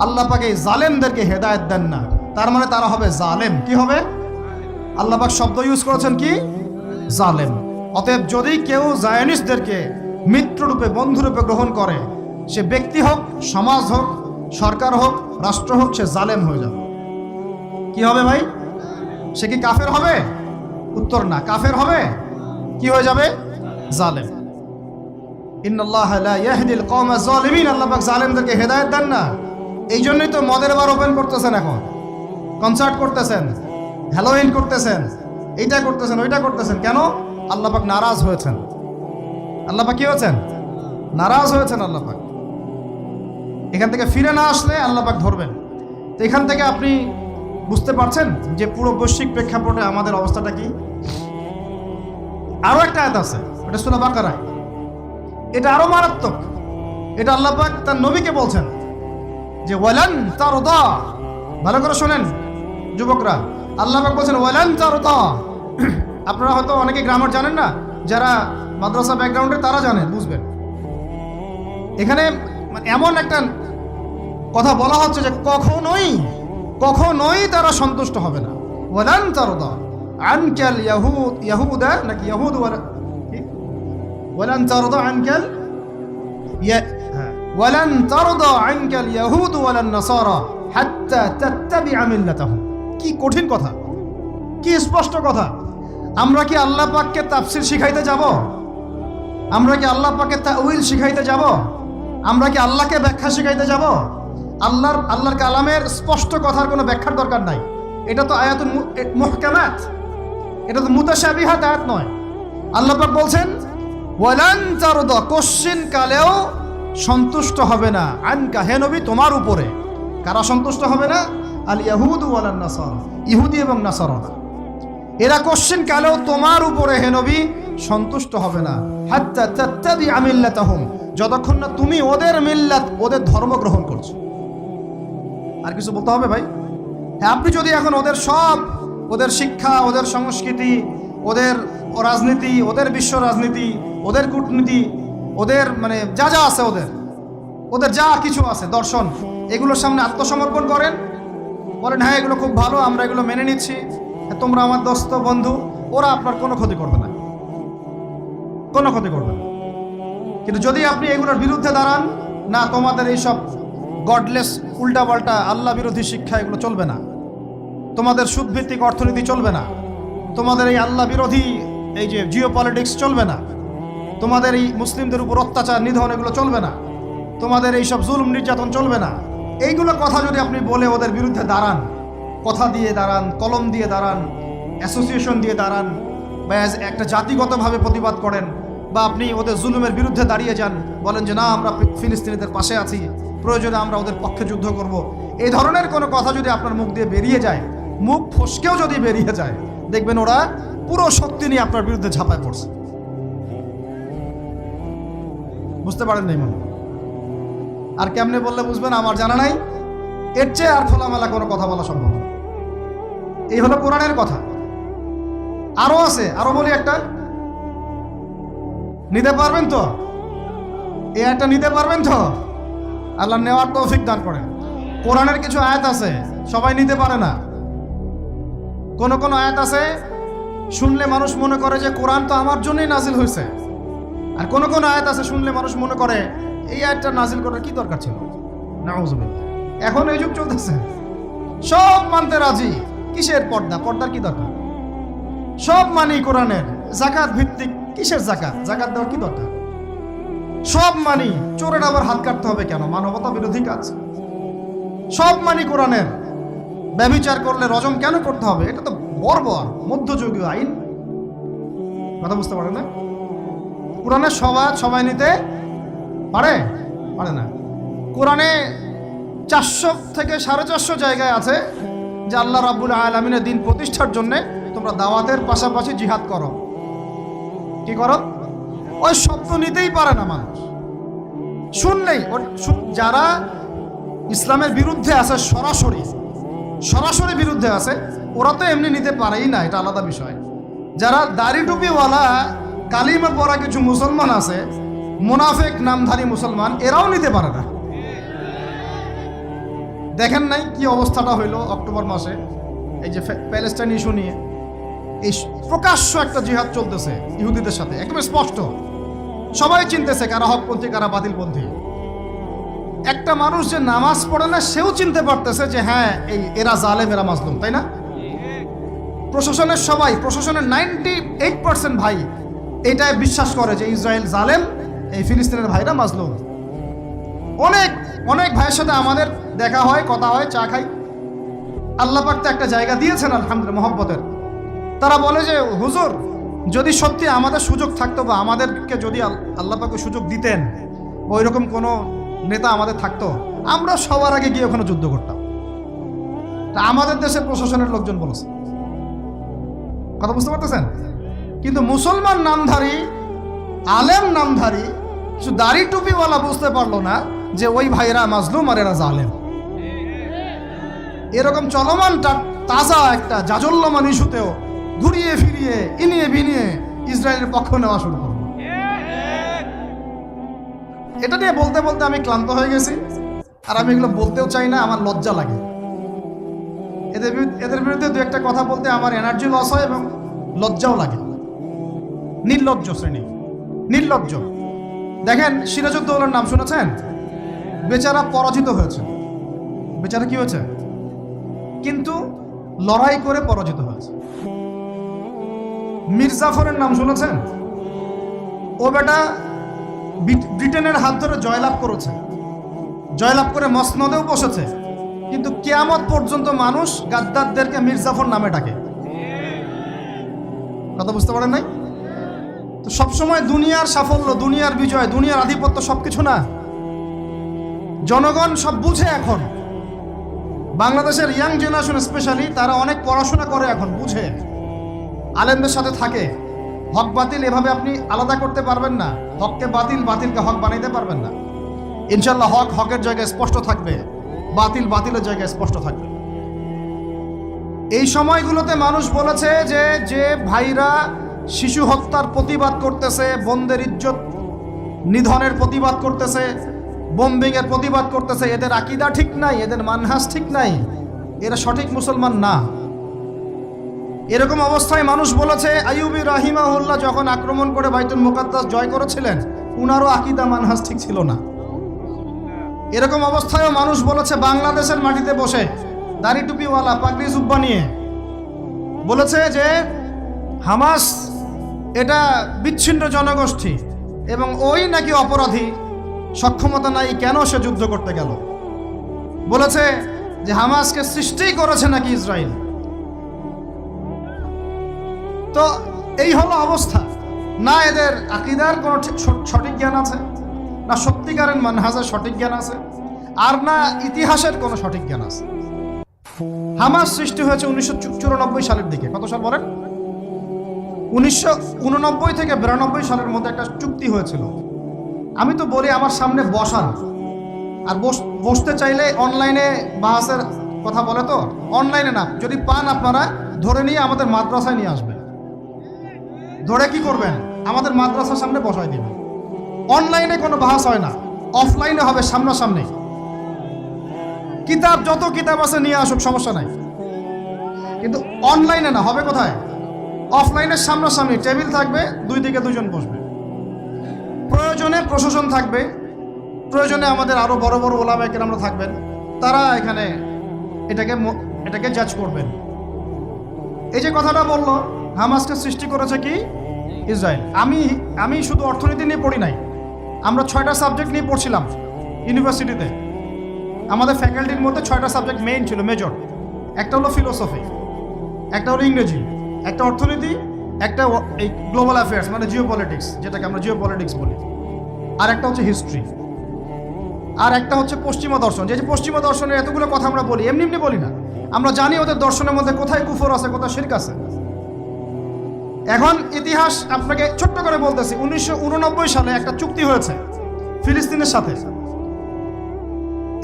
আল্লাহ পাক এই জালেমদেরকে হেদায়েত দেন না। তার মানে তারা হবে জালেম। কি হবে? আল্লাহ পাক শব্দ ইউজ করেছেন কি? জালেম। অতএব যদি কেউ জায়নিস্টদেরকে মিত্ররূপে, বন্ধুরূপে গ্রহণ করে, সে ব্যক্তি হোক, সমাজ হোক, সরকার হোক, রাষ্ট্র হোক, সে জালেম হয়ে যাবে। কি হবে ভাই? সে কি কাফের হবে? উত্তর না। কাফের হবে, কি হয়ে যাবে? জালেম। ইন্নাল্লাহা লা ইয়াহদিল কওমা যালিমিন। আল্লাহ পাক জালেমদেরকে হেদায়েত দেন না। এই জন্যই তো মদের বার ওপেন করতেছেন, এখন কনসার্ট করতেছেন, হ্যালোইন করতেছেন, এইটা করতেছেন, ওইটা করতেছেন। কেন? আল্লাহ পাক নারাজ হয়েছেন। আল্লাহ পাক কি হয়েছেন? নারাজ হয়েছেন আল্লাহ পাক। এখান থেকে ফিরে না আসলে আল্লাহ পাক ধরবেন। তো এখান থেকে আপনি বুঝতে পারছেন যে পুরো বৈশ্বিক প্রেক্ষাপটে আমাদের অবস্থাটা কি। আরো একটা আয়াত আছে, এটা সূরা বাকারা। এটা আরো মারাত্মক। এটা আল্লাহ পাক তার নবীকে বলছেন যে ওয়ালান তারদা। ভালো করে শোনেন যুবকরা, আল্লাহ পাক বলছেন ওয়ালান তারদা। আপনারা হয়তো অনেকে গ্রামার জানেন না, যারা মাদ্রাসা ব্যাকগ্রাউন্ডে তারা জানেন, বুঝবেন। এখানে এমন একটা কথা বলা হচ্ছে যে কখনোই তারা সন্তুষ্ট হবে না। ওয়ালান তারদা আনকাল ইয়াহুদা নাকি ইয়াহুদ ওয়ালান তারদা আনকাল ওয়ালান তারদা আনকাল ইয়াহুদ ওয়ালান নাসারা হাত্তা তাত্তাবিআ মিল্লাতাহুম। কি কঠিন কথা, কি স্পষ্ট কথা। আমরা কি আল্লাহ পাককে তাফসীর শিখাইতে যাব? আমরা কি আল্লাহ পাককে তাউইল শিখাইতে যাব? আমরা কি আল্লাহকে ব্যাখ্যা শিখাইতে যাব? আল্লাহর কালামের স্পষ্ট কথার কোনো ব্যাখ্যার দরকার নাই। এটা তো আয়াতুল মুহকামাত, এটা তো মুতাশাবিহাত আয়াত নয়। আল্লাহ পাক বলছেন ওয়ালান তারদা, কোশ্চিন কালেও সন্তুষ্ট হবে না, আনকা হে নবী তোমার উপরে। কারা সন্তুষ্ট হবে না? আল ইয়াহুদ ওয়ালান নাসারা, ইহুদি এবং নাসারা। এরা কোশ্চিন কালেও তোমার উপরে হে নবী সন্তুষ্ট হবে না। হাত্তা তাত্তাবিআ মিল্লাতাহুম, যতক্ষণ না তুমি ওদের মিল্লাত, ওদের ধর্ম গ্রহণ করছো। আর কিছু বলতে হবে ভাই? হ্যাঁ, আপনি যদি এখন ওদের শিক্ষা, ওদের সংস্কৃতি, ওদের রাজনীতি, ওদের বিশ্ব রাজনীতি, ওদের কূটনীতি, ওদের মানে যা যা আছে, ওদের যা কিছু আছে দর্শন, এগুলোর সামনে আত্মসমর্পণ করেন, বলেন হ্যাঁ এগুলো খুব ভালো, আমরা এগুলো মেনে নিচ্ছি, তোমরা আমার দোস্ত বন্ধু, ওরা আপনার কোনো ক্ষতি করবে না, কোনো ক্ষতি করবে না। কিন্তু যদি আপনি এগুলোর বিরুদ্ধে দাঁড়ান, না তোমাদের এইসব গডলেস উল্টাপাল্টা আল্লাহ বিরোধী শিক্ষা এগুলো চলবে না, তোমাদের সুদভিত্তিক অর্থনীতি চলবে না, তোমাদের এই আল্লাহ বিরোধী এই যে জিও পলিটিক্স চলবে না, তোমাদের এই মুসলিমদের উপর অত্যাচার নিধন এগুলো চলবে না, তোমাদের এই সব জুলুম নির্যাতন চলবে না, এইগুলো কথা যদি আপনি বলে ওদের বিরুদ্ধে দাঁড়ান, কথা দিয়ে দাঁড়ান, কলম দিয়ে দাঁড়ান, অ্যাসোসিয়েশন দিয়ে দাঁড়ান, বা একটা জাতিগতভাবে প্রতিবাদ করেন, বা আপনি ওদের জুলুমের বিরুদ্ধে দাঁড়িয়ে যান, বলেন যে না আমরা ফিলিস্তিনিদের পাশে আছি, প্রয়োজনে আমরা ওদের পক্ষে যুদ্ধ করব, এই ধরনের কোনো কথা যদি আপনার মুখ দিয়ে বেরিয়ে যায়, মুখ ফসকেও যদি বেরিয়ে যায়, দেখবেন ওরা পুরো শক্তি নিয়ে আপনার বিরুদ্ধে ঝাঁপায় পড়ছে। বুঝতে পারেন নাই মনে? আর কেমনে বললে বুঝবেন আমার জানা নাই। এর চেয়ে আর খোলামেলা কোনো কথা বলা সম্ভব না। এই হলো কোরআনের কথা। আরো আছে, আরো বলি একটা, নিতে পারবেন তো? এই একটা নিতে পারবেন তো? আল্লাহ নেওয়ার তৌফিক দান করেন। কোরআনের কিছু আয়াত আছে সবাই নিতে পারে না। কোন কোন আয়াত আছে শুনলে মানুষ মনে করে যে কোরআন তো আমার জন্যই নাজিল হয়েছে, আর কোন কোন আয়াত আছে শুনলে মানুষ মনে করে এই আয়াতটা নাজিল করার কি দরকার ছিল। নাউযুবিল্লাহ। এখন এই যুগ চলতেছে, সব মানতে রাজি, কিসের পর্দা? পর্দার কি দরকার? সব মানি কোরআনের, যাকাত ভিত্তিক, কিসের যাকাত? যাকাত দেওয়ার কি দরকার? সব মানি, চোরের আবার হাত কাটতে হবে কেন? মানবতা বিরোধী কাজ। সব মানি কোরআনের, ব্যভিচার করলে রজম কেন করতে হবে? এটা তো বর্বর মধ্যযুগীয় আইন। কথা বুঝতে পারে না? কোরআনের সবাই নিতে পারে না। কোরআনে 400 থেকে 450 জায়গায় আছে যে আল্লাহ রাব্বুল আলামিনের দিন প্রতিষ্ঠার জন্য তোমরা দাওয়াতের পাশাপাশি জিহাদ করো। কি করো? ওই শব্দ নিতেই পারে না মানুষ, শুনলেই। যারা ইসলামের বিরুদ্ধে আছে, সরাসরি বিরুদ্ধে আছে, ওরা তো এমনি নিতে পারেই না, এটা আলাদা বিষয়। যারা দাড়ি টুপিওয়ালা কালিমা পড়া কিছু মুসলমান আছে, মুনাফিক নামধারী মুসলমান, এরাও নিতে পারে না। দেখেন নাই কি অবস্থাটা হইলো অক্টোবর মাসে, এই যে প্যালেস্টাইন ইস্যু নিয়ে এই প্রকাশ্য একটা জিহাদ চলতেছে ইহুদিদের সাথে, একদম স্পষ্ট, সবাই চিনতেছে কারা হকপন্থী কারা বাতিলপন্থী। একটা মানুষ যে নামাজ পড়ে না সেও চিনতে পারতেছে যে হ্যাঁ এরা জালেম, এরা মাজলুম, তাই না? প্রশাসনের 98% ভাই এটাই বিশ্বাস করে যে ইসরায়েল জালেম, এই ফিলিস্তিনের ভাইরা মাজলুম। অনেক অনেক ভাইয়ের সাথে আমাদের দেখা হয়, কথা হয়, চা খাই। আল্লাহ পাক তো একটা জায়গা দিয়েছেন আলহামদুলিল্লাহ মহব্বতের। তারা বলে যে হুজুর, যদি সত্যি আমাদের সুযোগ থাকতো বা আমাদেরকে যদি আল্লাহ পাক সুযোগ দিতেন, ওই রকম কোনো নেতা আমাদের থাকতো, আমরা সবার আগে গিয়ে ওখানে যুদ্ধ করতাম। তা আমাদের দেশের প্রশাসনের লোকজন বলেছে, কথা বুঝতে পারতেছেন? কিন্তু মুসলমান নামধারী, আলেম নামধারী, কিছু দাড়ি টুপিওয়ালা বুঝতে পারলো না যে ওই ভাইরা মাজলুম আর এরা জালেম। এরকম চলমান তাজা একটা জাজল্যমান ইস্যুতেও ঘুরিয়ে ফিরিয়ে ইনিয়ে বিনিয়ে ইসরায়েলের পক্ষ নেওয়া শুরু করলো। এটা নিয়ে বলতে বলতে আমি ক্লান্ত হয়ে গেছি, আর আমি এগুলো বলতেও চাই না, আমার লজ্জা লাগে। এদের বিরুদ্ধে দু একটা কথা বলতে আমার এনার্জি লস হয় এবং লজ্জাও লাগে। নির্লজ্জ শ্রেণী, নির্লজ্জ। দেখেন সিরাজউদ্দৌলার নাম শুনেছেন? বেচারা পরাজিত হয়েছে। বেচারা কি হয়েছে? কিন্তু লড়াই করে পরাজিত হয়েছে। মীর জাফরের নাম শুনেছেন? ও বেটা ব্রিটেনের হাত ধরে জয়লাভ করেছে, জয়লাভ করে মসনদেও বসেছে, কিন্তু কিয়ামত পর্যন্ত মানুষ গাদ্দারদেরকে মীর জাফর নামে ডাকে। কথা বুঝতে পারেন নাই? তো সবসময় দুনিয়ার সাফল্য, দুনিয়ার বিজয়, দুনিয়ার আধিপত্য সবকিছু না। জনগণ সব বুঝে এখন। বাংলাদেশের ইয়াং জেনারেশন স্পেশালি, তারা অনেক পড়াশোনা করে এখন, বুঝে, আলেমদের সাথে থাকে। হক বাতিল এভাবে আপনি আলাদা করতে পারবেন না। হককে বাতিল, বাতিলকে হক বানাইতে পারবেন না। ইনশাল্লাহ হক হকের জায়গায় স্পষ্ট থাকবে, বাতিল বাতিলের জায়গায় স্পষ্ট থাকবে। এই সময়গুলোতে মানুষ বলেছে যে যে ভাইরা শিশু হত্যার প্রতিবাদ করতেছে, বোনদের ইজ্জত নিধনের প্রতিবাদ করতেছে, বোম্বিংয়ের প্রতিবাদ করতেছে, এদের আকীদা ঠিক নাই, এদের মানহাজ ঠিক নাই, এরা সঠিক মুসলমান না। এরকম অবস্থায় মানুষ বলেছে আইয়ুবী রাহিমাহুল্লাহ যখন আক্রমণ করে বাইতুল মুকাদ্দাস জয় করেছিলেন, উনারও আকীদা মানহাজ ঠিক ছিল না। এরকম অবস্থায়ও মানুষ বলেছে বাংলাদেশের মাটিতে বসে দাড়ি টুপিওয়ালা পাগড়ি জুব্বা নিয়ে বলেছে যে হামাস এটা বিচ্ছিন্ন জনগোষ্ঠী এবং ওই নাকি অপরাধী, সক্ষমতা নাই, কেন সে যুদ্ধ করতে গেল। বলেছে যে হামাসকে সৃষ্টি করেছে নাকি ইসরায়েল। তো এই হলো অবস্থা। না এদের আকীদার কোনো সঠিক জ্ঞান আছে, না সত্যিকারের মানহাজের সঠিক জ্ঞান আছে, আর না ইতিহাসের কোনো সঠিক জ্ঞান আছে। হামাস সৃষ্টি হয়েছে 1994 সালের দিকে। কত সাল বলেন? 1989 থেকে 92 সালের মধ্যে একটা চুক্তি হয়েছিল। আমি তো বলি আমার সামনে বসান, আর বসতে চাইলে অনলাইনে বাহাসের কথা বলে, তো অনলাইনে না, যদি পান আপনারা ধরে নিয়ে আমাদের মাদ্রাসায় নিয়ে আসবেন। ধরে কি করবেন? আমাদের মাদ্রাসার সামনে বসাই দিবেন। অনলাইনে কোনো বাহাস হয় না, অফলাইনে হবে, সামনাসামনি। কিতাব যত কিতাব আছে নিয়ে আসুক, সমস্যা নাই, কিন্তু অনলাইনে না। হবে কোথায়? অফলাইনের সামনাসামনি টেবিল থাকবে, দুই দিকে দুজন বসবে। প্রয়োজনে প্রশাসন থাকবে, প্রয়োজনে আমাদের আরো বড় বড় ওলামায়ে কেরামরা থাকবেন, তারা এখানে এটাকে জাজ করবেন। এই যে কথাটা বললো, হামাসকে সৃষ্টি করেছে কি ইসরায়েল। আমি শুধু অর্থনীতি নিয়ে পড়ি নাই, আমরা 6টা সাবজেক্ট নিয়ে পড়ছিলাম ইউনিভার্সিটিতে। আমাদের ফ্যাকাল্টির মধ্যে 6টা সাবজেক্ট মেইন ছিল, মেজর। একটা হলো ফিলোসফি, একটা হলো ইংরেজি, একটা অর্থনীতি, একটা এই গ্লোবাল অ্যাফেয়ার্স মানে জিওপলিটিক্স, যেটাকে আমরা জিওপলিটিক্স বলি, আর একটা হচ্ছে হিস্ট্রি, আর একটা হচ্ছে পশ্চিমা দর্শন। যে পশ্চিমা দর্শনের এতগুলো কথা আমরা বলি, এমনি এমনি বলি না, আমরা জানি ওদের দর্শনের মধ্যে কোথায় কুফর আছে, কোথায় শিরক আছে। এখন ইতিহাস আপনাকে ছোট্ট করে বলতেছি। 1989 সালে একটা চুক্তি হয়েছে ফিলিস্তিনের সাথে।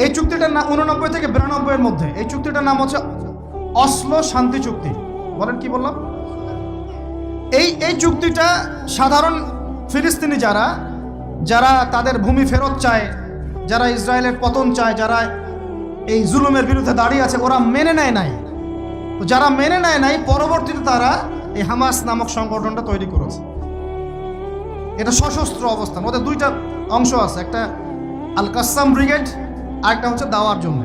এই চুক্তিটার নাম 89 থেকে 92 এর মধ্যে, এই চুক্তিটার নাম হচ্ছে অসলো শান্তি চুক্তি। বলেন কি বললাম? এই চুক্তিটা সাধারণ ফিলিস্তিনি যারা তাদের ভূমি ফেরত চায়, যারা ইসরায়েলের পতন চায়, যারা এই জুলুমের বিরুদ্ধে দাঁড়িয়ে আছে, ওরা মেনে নেয় নাই। তো যারা মেনে নেয় নাই, পরবর্তীতে তারা এই হামাস নামক সংগঠনটা তৈরি করেছে। এটা সশস্ত্র অবস্থান। ওদের দুইটা অংশ আছে, একটা আল কাসাম ব্রিগেড আরেকটা হচ্ছে দাওয়ার জন্য।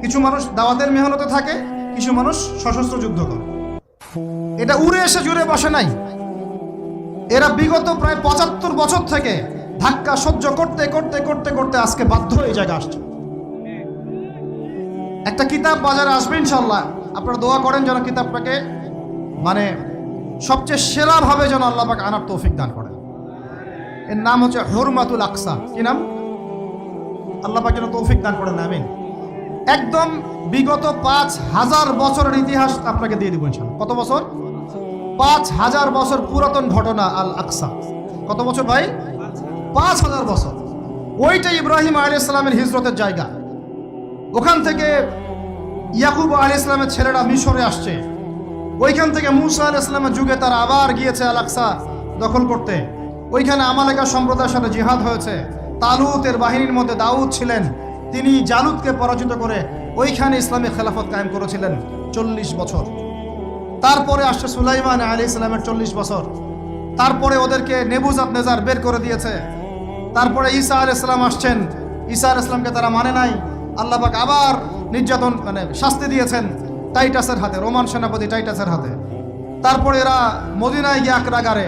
কিছু মানুষ দাওয়াতের মেহনতে থাকে, কিছু মানুষ সশস্ত্র যুদ্ধ করে। এটা উড়ে এসে জুড়ে বসে নাই। এরা বিগত প্রায় ৭৫ বছর থেকে ধাক্কা সহ্য করতে করতে করতে করতে আজকে বাধ্য হয়ে জায়গা আসছে। একটা কিতাব বাজারে আসবে ইনশাল্লাহ, আপনারা দোয়া করেন যেন কিতাবটাকে মানে সবচেয়ে সেরাভাবে যেন আল্লাহ পাক আনার তৌফিক দান করেন। এর নাম হচ্ছে হুরমাতুল আকসা। কি নাম? আল্লাহ পাক যেন তৌফিক দান করেন, আমিন। একদম বিগত ৫,০০০ বছরের ইতিহাস আপনাকে দিয়ে দিব ইনশাল্লাহ। কত বছর? ৫,০০০ বছর পুরাতন ঘটনা আল আকসা। কত বছর ভাই? ৫,০০০ বছর। ওইটা ইব্রাহিম আলাইহিস সালামের হিজরতের জায়গা। ওখান থেকে ইয়াকুব আলাইহিস সালামের ছেলেরা মিশরে আসছে। ওইখান থেকে মুসা আলাইহিস সালামের যুগে তারা আবার গিয়েছে আল আকসা দখল করতে। ওইখানে আমালেকা সম্প্রদায়ের সাথে জিহাদ হয়েছে। তালুতের বাহিনীর মধ্যে দাউদ ছিলেন, তিনি জালুতকে পরাজিত করে ওইখানে ইসলামী খেলাফত কায়েম করেছিলেন ৪০ বছর। তারপরে আসছে সুলাইমান আলাইহিস সালামের ৪০ বছর। তারপরে ওদেরকে নেবুজাদনেজার বের করে দিয়েছে। তারপরে ঈসা আলাইহিস সালাম আসছেন, ঈসা আলাইহিস সালামকে তারা মানে নাই। আল্লাহ পাক আবার নির্যাতন শাস্তি দিয়েছেন টাইটাসের হাতে, রোমান সেনাপতি টাইটাসের হাতে। তারপরে এরা মদিনায় গিয়ে আক্রাগারে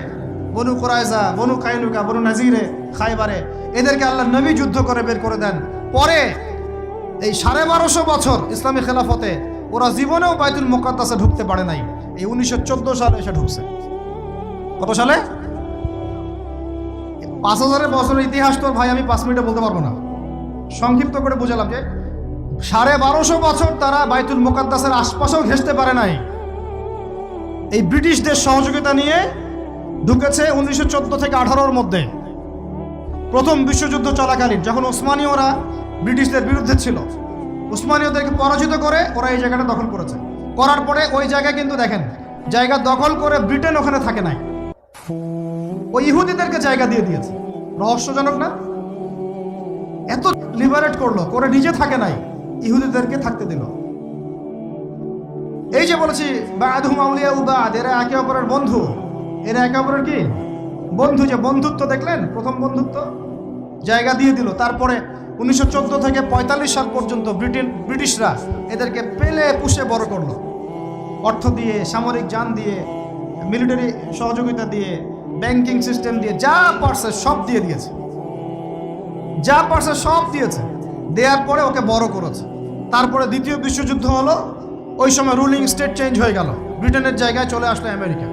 বনু কুরাইজা, বনু কাইনুকা, বনু নাজিরে, খাইবারে এদেরকে আল্লাহ নবী যুদ্ধ করে বের করে দেন। পরে এই ১২৫০ বছর ইসলামী খেলাফতে ওরা জীবনেও বাইতুল মুকাদ্দাসে ঢুকতে পারে নাই। এই ১৯১৪ সালে এসে ঢুকছে। কত সালে? ৫,০০০ বছরের ইতিহাস তো ভাই আমি ৫ মিনিটে বলতে পারবো না। সংক্ষিপ্ত করে বুঝালাম যে ১২৫০ বছর তারা বাইতুল মুকাদ্দাসের আশপাশেও ঘেঁষতে পারে নাই। এই ব্রিটিশদের সহযোগিতা নিয়ে ঢুকেছে ১৯১৪ থেকে ১৮-র মধ্যে, প্রথম বিশ্বযুদ্ধ চলাকালীন, যখন ওসমানীয়রা ব্রিটিশদের বিরুদ্ধে ছিল। উসমানীয়দেরকে পরাজিত করে ওরা এই জায়গাটা দখল করেছে। করার পরে ওই জায়গায় কিন্তু দেখেন জায়গা দখল করে ব্রিটেন ওখানে থাকে নাই, ওই ইহুদিদেরকে জায়গা দিয়ে দিয়েছে। রহস্যজনক না? এত লিবারেট করলো, করে নিজে থাকে নাই, ইহুদিদেরকে থাকতে দিল। এই যে বলেছি বা'দুহুম আউলিয়াউ বা'দ, এরা একে অপরের বন্ধু। এরা একে অপরের কি বন্ধু? যে বন্ধুত্ব দেখলেন, প্রথম বন্ধুত্ব জায়গা দিয়ে দিল। তারপরে ১৯১৪ থেকে ৪৫ সাল পর্যন্ত ব্রিটিশরা এদেরকে পেলে পুষে বড় করলো, অর্থ দিয়ে, সামরিক যান দিয়ে, মিলিটারি সহযোগিতা দিয়ে, ব্যাংকিং সিস্টেম দিয়ে, যা পারছে সব দিয়ে দিয়েছে, যা পারছে সব দিয়েছে। দেওয়ার পরে ওকে বড় করেছে। তারপরে দ্বিতীয় বিশ্বযুদ্ধ হলো, ওই সময় রুলিং স্টেট চেঞ্জ হয়ে গেল, ব্রিটেনের জায়গায় চলে আসলো আমেরিকা।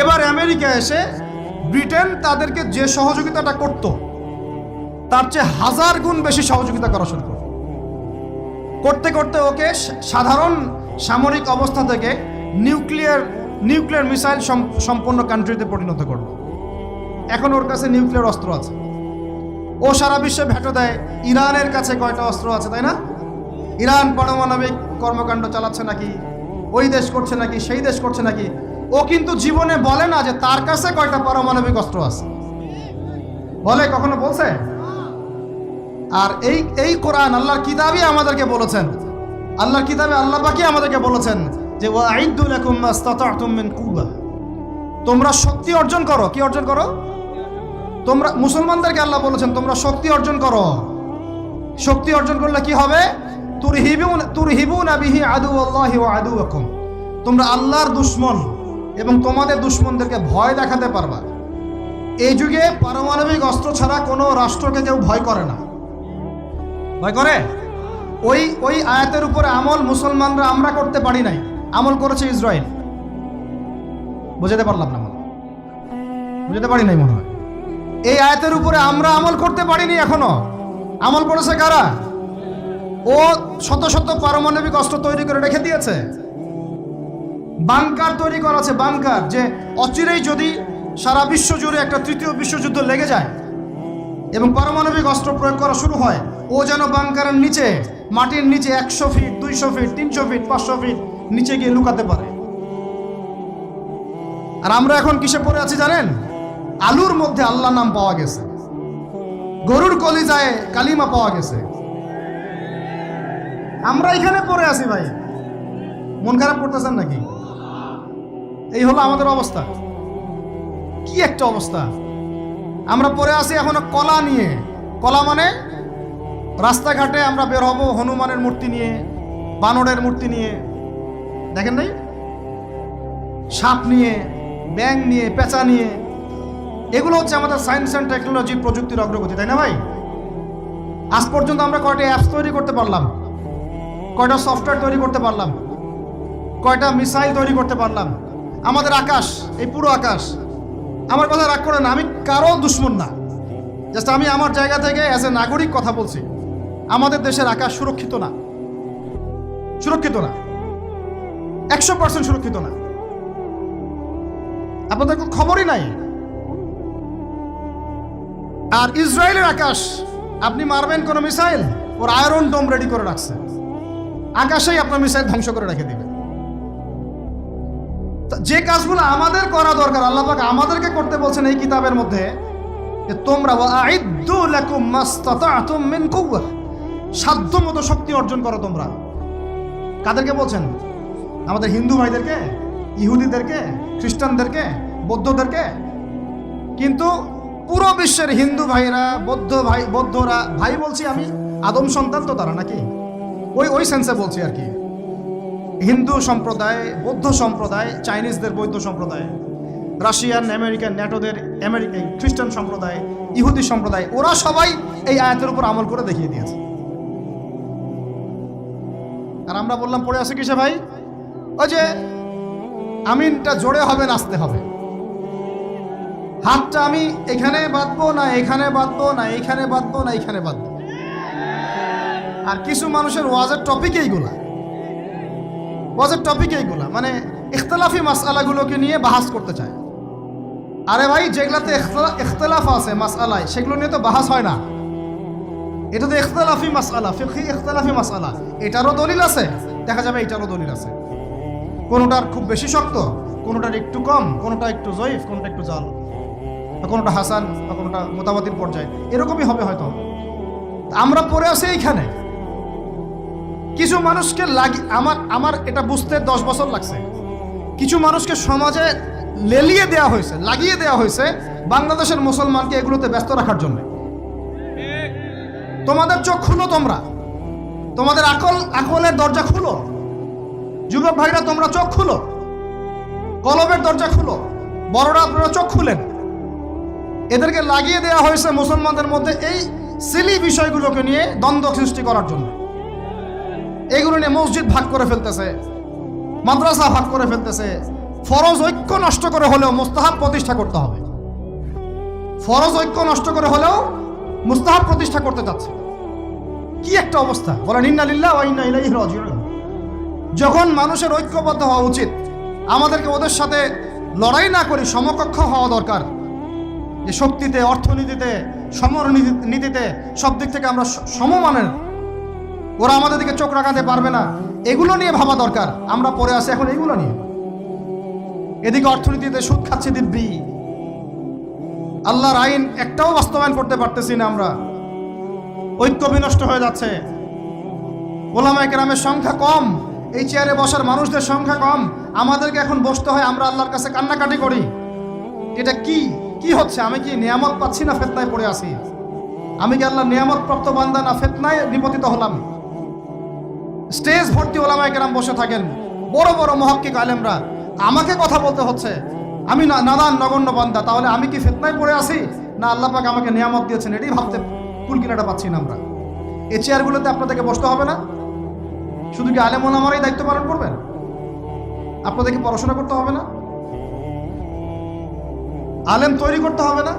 এবার আমেরিকা এসে ব্রিটেন তাদেরকে যে সহযোগিতাটা করত তার চেয়ে ১০০০ গুণ বেশি সহযোগিতা করা শুরু করল। করতে করতে ওকে সাধারণ সামরিক অবস্থা থেকে নিউক্লিয়ার মিসাইল সম্পন্ন কান্ট্রিতে পরিণত করল। এখন ওর কাছে নিউক্লিয়ার অস্ত্র আছে, ও সারা বিশ্বে ভেটো দেয়। ইরানের কাছে কয়টা অস্ত্র আছে, তাই না? ইরান পারমাণবিক কর্মকাণ্ড চালাচ্ছে নাকি, ওই দেশ করছে নাকি, সেই দেশ করছে নাকি, ও কিন্তু জীবনে বলে না যে তার কাছে কয়টা পারমাণবিক অস্ত্র আছে। বলে? কখনো বলছে? আর এই কোরআন আল্লাহর কিতাবই আমাদেরকে বলেছেন, আল্লাহর কিতাবে আল্লাহ পাকই আমাদেরকে বলেছেন যে ওয়াইদু লাকুম মাস্তাতা'তুম মিন কুওয়া, তোমরা শক্তি অর্জন করো। কি অর্জন করো? তোমরা মুসলমানদেরকে আল্লাহ বলেছেন তোমরা শক্তি অর্জন করো। শক্তি অর্জন করলে কি হবে? তুরহিবুনা বিহি আদুওয়াল্লাহি ওয়া আদুওয়াকুম, তোমরা আল্লাহর দুশমন এবং তোমাদের দুশমনদেরকে ভয় দেখাতে পারবা। এই যুগে পারমাণবিক অস্ত্র ছাড়া কোনো রাষ্ট্রকে কেউ ভয় করে না। ভয় করে? ওই আয়াতের উপরে আমল মুসলমানরা আমরা করতে পারি নাই, আমল করেছে ইসরায়েল। বুঝাতে পারলাম না? বুঝাতে পারি নাই মনে হয়। এই আয়াতের উপরে আমরা আমল করতে পারিনি এখনো। আমল করেছে কারা? ও শত শত পারমাণবিক অস্ত্র তৈরি করে রেখে দিয়েছে। বাংকার তৈরি করা আছে, বাংকার, যে অচিরেই যদি সারা বিশ্ব জুড়ে একটা তৃতীয় বিশ্বযুদ্ধ লেগে যায় এবং পারমাণবিক অস্ত্র প্রয়োগ করা শুরু হয়, ও যেন বাংকারের নিচে, মাটির নিচে ১০০ ফিট, ২০০ ফিট, ৩০০ ফিট, ৫০০ ফিট নিচে গিয়ে লুকাতে পারে। আর আমরা এখন কিসে পড়ে আছি জানেন? আলুর মধ্যে আল্লাহ নাম পাওয়া গেছে, গরুর কলিজায় কালিমা পাওয়া গেছে। আমরা এখানে পড়ে আছি ভাই। মন খারাপ করতেছেন নাকি? এই হলো আমাদের অবস্থা। কি একটা অবস্থা! আমরা পড়ে আছি এখনো কলা নিয়ে। কলা মানে রাস্তাঘাটে আমরা বের হব হনুমানের মূর্তি নিয়ে, বানরের মূর্তি নিয়ে, দেখেন নাই, সাপ নিয়ে, ব্যাঙ নিয়ে, পেঁচা নিয়ে। এগুলো হচ্ছে আমাদের সায়েন্স অ্যান্ড টেকনোলজি, প্রযুক্তির অগ্রগতি, তাই না ভাই? আজ পর্যন্ত আমরা কয়টা অ্যাপস তৈরি করতে পারলাম, কয়টা সফটওয়্যার তৈরি করতে পারলাম, কয়টা মিসাইল তৈরি করতে পারলাম। আমাদের আকাশ, এই পুরো আকাশ, আমার কথা রাগ করে না, আমি কারো দুশ্মন না, জাস্ট আমি আমার জায়গা থেকে অ্যাজ এ নাগরিক কথা বলছি। আমাদের দেশের আকাশ সুরক্ষিত না, সুরক্ষিত না, 100% সুরক্ষিত না। আপনাদের খবরই নাই। আর ইসরায়েলের আকাশ, আপনি মারবেন কোনো মিসাইল, ওর আয়রন ডোম রেডি করে রাখছে, আকাশেই আপনার মিসাইল ধ্বংস করে রেখে দিবে। যে কাজগুলো আমাদের করা দরকার, আল্লাহ পাক আমাদেরকে করতে বলছেন এই কিতাবের মধ্যে, যে তোমরা ওয়াইদ্দু লাকুম মাসতাতাতুম মিন কুওয়া, সাধ্যমতো শক্তি অর্জন করো তোমরা। কাদেরকে বলছেন? আমাদের হিন্দু ভাইদেরকে, ইহুদিদেরকে, খ্রিস্টানদেরকে, বৌদ্ধদেরকে। কিন্তু পুরো বিশ্বের হিন্দু ভাইরা, বৌদ্ধরা, ভাই বলছি আমি, আদম সন্তান তো তারা নাকি, ওই সেন্সে বলছি আর কি। হিন্দু সম্প্রদায়, বৌদ্ধ সম্প্রদায়, চাইনিজদের বৌদ্ধ সম্প্রদায়, রাশিয়ান, আমেরিকান, ন্যাটোদের আমেরিকান, খ্রিস্টান সম্প্রদায়, ইহুদি সম্প্রদায়, ওরা সবাই এই আয়াতের উপর আমল করে দেখিয়ে দিয়েছে। আর আমরা বললাম পড়ে আছে কিসে ভাই? ওই যে আমিনটা জোরে হবে, নাচতে হবে। হাতটা আমি এখানে বাঁধবো না, এখানে বাঁধবো না, এখানে বাঁধবো না, এখানে বাঁধবো। আর কিছু মানুষের ওয়াজের টপিক এইগুলা, ওয়াজের টপিক এইগুলা, মানে ইখতলাফি মাসআলাগুলোকে নিয়ে বাহাস করতে চায়। আরে ভাই, যেগুলাতে ইখতলাফ আছে মাসআলায়, সেগুলো নিয়ে তো বাহাস হয় না। এটা তো ইখতলাফি মাসআলা, ফিকহি ইখতলাফি মাসআলা, এটারও দলিল আছে, দেখা যাবে এটারও দলিল আছে। কোনোটার খুব বেশি শক্ত, কোনোটার একটু কম, কোনোটা একটু জয়ীফ, কোনোটা একটু জাল, কোনোটা হাসান, বা কোনোটা মোতাবাতির পর্যায়ে, এরকমই হবে হয়তো। আমরা পড়ে আছি এইখানে। কিছু মানুষকে আমার এটা বুঝতে 10 বছর লাগছে। কিছু মানুষকে সমাজে লেলিয়ে দেওয়া হয়েছে, লাগিয়ে দেওয়া হয়েছে বাংলাদেশের মুসলমানকে এগুলোতে ব্যস্ত রাখার জন্য। তোমাদের চোখ খুলো, তোমরা তোমাদের আকলের দরজা খুলো। যুবক ভাইরা, তোমরা চোখ খুলো, কলবের দরজা খুলো। বড়রা, আপনারা চোখ খুলেন। এদেরকে লাগিয়ে দেওয়া হয়েছে মুসলমানদের মধ্যে এই সিলি বিষয়গুলোকে নিয়ে দ্বন্দ্ব সৃষ্টি করার জন্য। এগুলো নিয়ে মসজিদ ভাগ করে ফেলতেছে, মাদ্রাসা ভাগ করে ফেলতেছে। ফরজ ঐক্য নষ্ট করে হলেও মুস্তাহাব প্রতিষ্ঠা করতে হবে। ফরজ ঐক্য নষ্ট করে হলেও মুস্তাহাব প্রতিষ্ঠা করতে যাচ্ছে। কি একটা অবস্থা, বলেন ইন্না লিল্লাহি ওয়া ইন্না ইলাইহি রাজিউন। যখন মানুষের ঐক্যবদ্ধ হওয়া উচিত, আমাদেরকে ওদের সাথে লড়াই না করি, সমকক্ষ হওয়া দরকার। যে শক্তিতে, অর্থনীতিতে, সমরনীতিতে, সব দিক থেকে আমরা সমমানের, ওরা আমাদের দিকে চোখ রাখাতে পারবে না, এগুলো নিয়ে ভাবা দরকার। আমরা পড়ে আসি এখন এগুলো নিয়ে। এদিকে অর্থনীতিতে সুদ খাচ্ছি দিব্যি, আল্লাহর আইন একটাও বাস্তবায়ন করতে পারতেছি না আমরা। ঐক্য বিনষ্ট হয়ে যাচ্ছে। ওলামায়ে কেরামের সংখ্যা কম, এই চেয়ারে বসার মানুষদের সংখ্যা কম। আমাদেরকে এখন বসতে হয়, আমরা আল্লাহর কাছে কান্নাকাটি করি। এটা কি হচ্ছে? আমি কি নিয়ামত পাচ্ছি না ফিতনায় পড়ে আছি? আমি কি আল্লাহর নিয়ামত প্রাপ্ত বান্দা না ফিতনায় নিপতিত হলাম? স্টেজ ভর্তি ওলামায়ে কেরাম বসে থাকেন, বড় বড় মুহাক্কিক আলেমরা, আমাকে কথা বলতে হচ্ছে। আমি নাদান নগণ্য বান্দা, তাহলে আমি কি ফিতনায় পড়ে আছি না আল্লাহ পাক আমাকে নিয়ামত দিয়েছেন? এটাই ভাবতে কুলকিনাটা পাচ্ছি না আমরা। এই চেয়ারগুলোতে আপনাদেরকে বসতে হবে না? শুধু কি আলেম ওলামারাই দায়িত্ব পালন করবেন? আপনাদেরকে পড়াশোনা করতে হবে না? আলেম তৈরি করতে হবে না?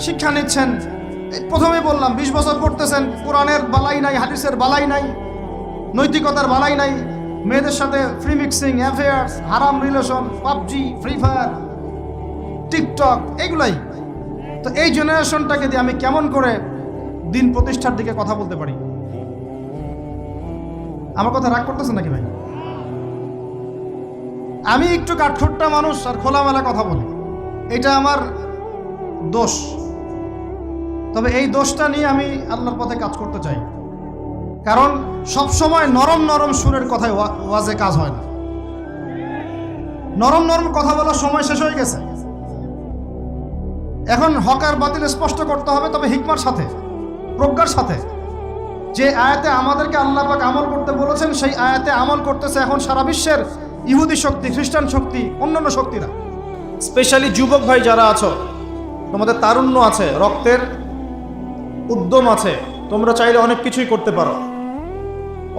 শিক্ষা নিচ্ছেন, প্রথমে বললাম 20 বছর পড়তেছেন, কোরআনের বালাই নাই, হাদিসের বালাই নাই, নৈতিকতার বালাই নাই, মেয়েদের সাথে ফ্রি মিক্সিং, অ্যাফেয়ার্স, হারাম relation, PUBG, free fire, TikTok, এগুলাই। তো এই জেনারেশনটাকে দিয়ে আমি কেমন করে দিন প্রতিষ্ঠার দিকে কথা বলতে পারি? আমার কথা রাগ করতেছে নাকি ভাই? আমি একটু কাঠখোট্টা মানুষ আর খোলামেলা কথা বলি, এটা আমার দোষ। তবে এই দোষটা নিয়ে আমি আল্লাহর পথে কাজ করতে চাই। কারণ সব সময় নরম নরম সুরের কথায় ওয়াজে কাজ হয় না। নরম নরম কথা বলার সময় শেষ হয়ে গেছে। এখন হক আর বাতিল স্পষ্ট করতে হবে, তবে হিকমার সাথে। প্রজ্ঞার সাথে। যে আয়াতে আমাদেরকে আল্লাহ পাক আমল করতে বলেছেন, সেই আয়াতে আমল করতেছে এখন সারা বিশ্বের ইহুদি শক্তি, খ্রিস্টান শক্তি, অন্যান্য শক্তিরা। স্পেশালি যুবক ভাই যারা আছো, তোমাদের তারুণ্য আছে, রক্তের উদ্যম আছে, তোমরা চাইলে অনেক কিছুই করতে পারো।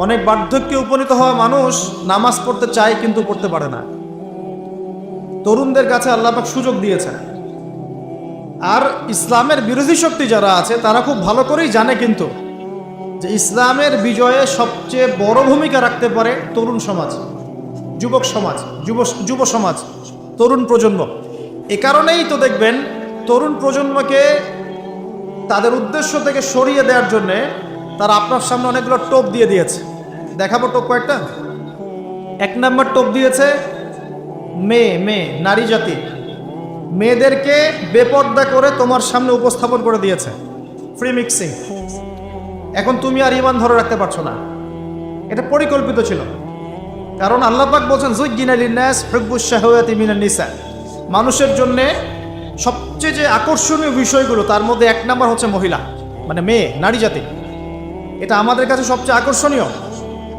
অনেক বার্ধক্যে উপনীত হওয়া মানুষ নামাজ পড়তে চায় কিন্তু পড়তে পারে না। তরুণদের কাছে আল্লাহ পাক সুযোগ দিয়েছেন। আর ইসলামের বিরোধী শক্তি যারা আছে তারা খুব ভালো করেই জানে কিন্তু যে ইসলামের বিজয়ে সবচেয়ে বড় ভূমিকা রাখতে পারে তরুণ সমাজ, যুবক সমাজ, যুব সমাজ, তরুণ প্রজন্ম। এ কারণেই তো দেখবেন তরুণ প্রজন্মকে তাদের উদ্দেশ্য থেকে সরিয়ে দেওয়ার জন্যে তারা আপনার সামনে অনেকগুলো টোপ দিয়ে দিয়েছে। দেখাবো টোপ কয়েকটা। 1 নম্বর টোপ দিয়েছে মেয়ে নারী জাতি। মেয়েদেরকে বেপর্দা করে তোমার সামনে উপস্থাপন করে দিয়েছে, ফ্রি মিক্সিং। এখন তুমি আর ঈমান ধরে রাখতে পারছো না। এটা পরিকল্পিত ছিল, কারণ আল্লাহ পাক বলছেন যুজ্জিনা লিন-নাস হুব্বুশ শাহাওয়াতি মিনান নিসা। মানুষের জন্য সবচেয়ে যে আকর্ষণীয় বিষয়গুলো তার মধ্যে 1 নম্বর হচ্ছে মহিলা, মানে মেয়ে, নারী জাতি। এটা আমাদের কাছে সবচেয়ে আকর্ষণীয়।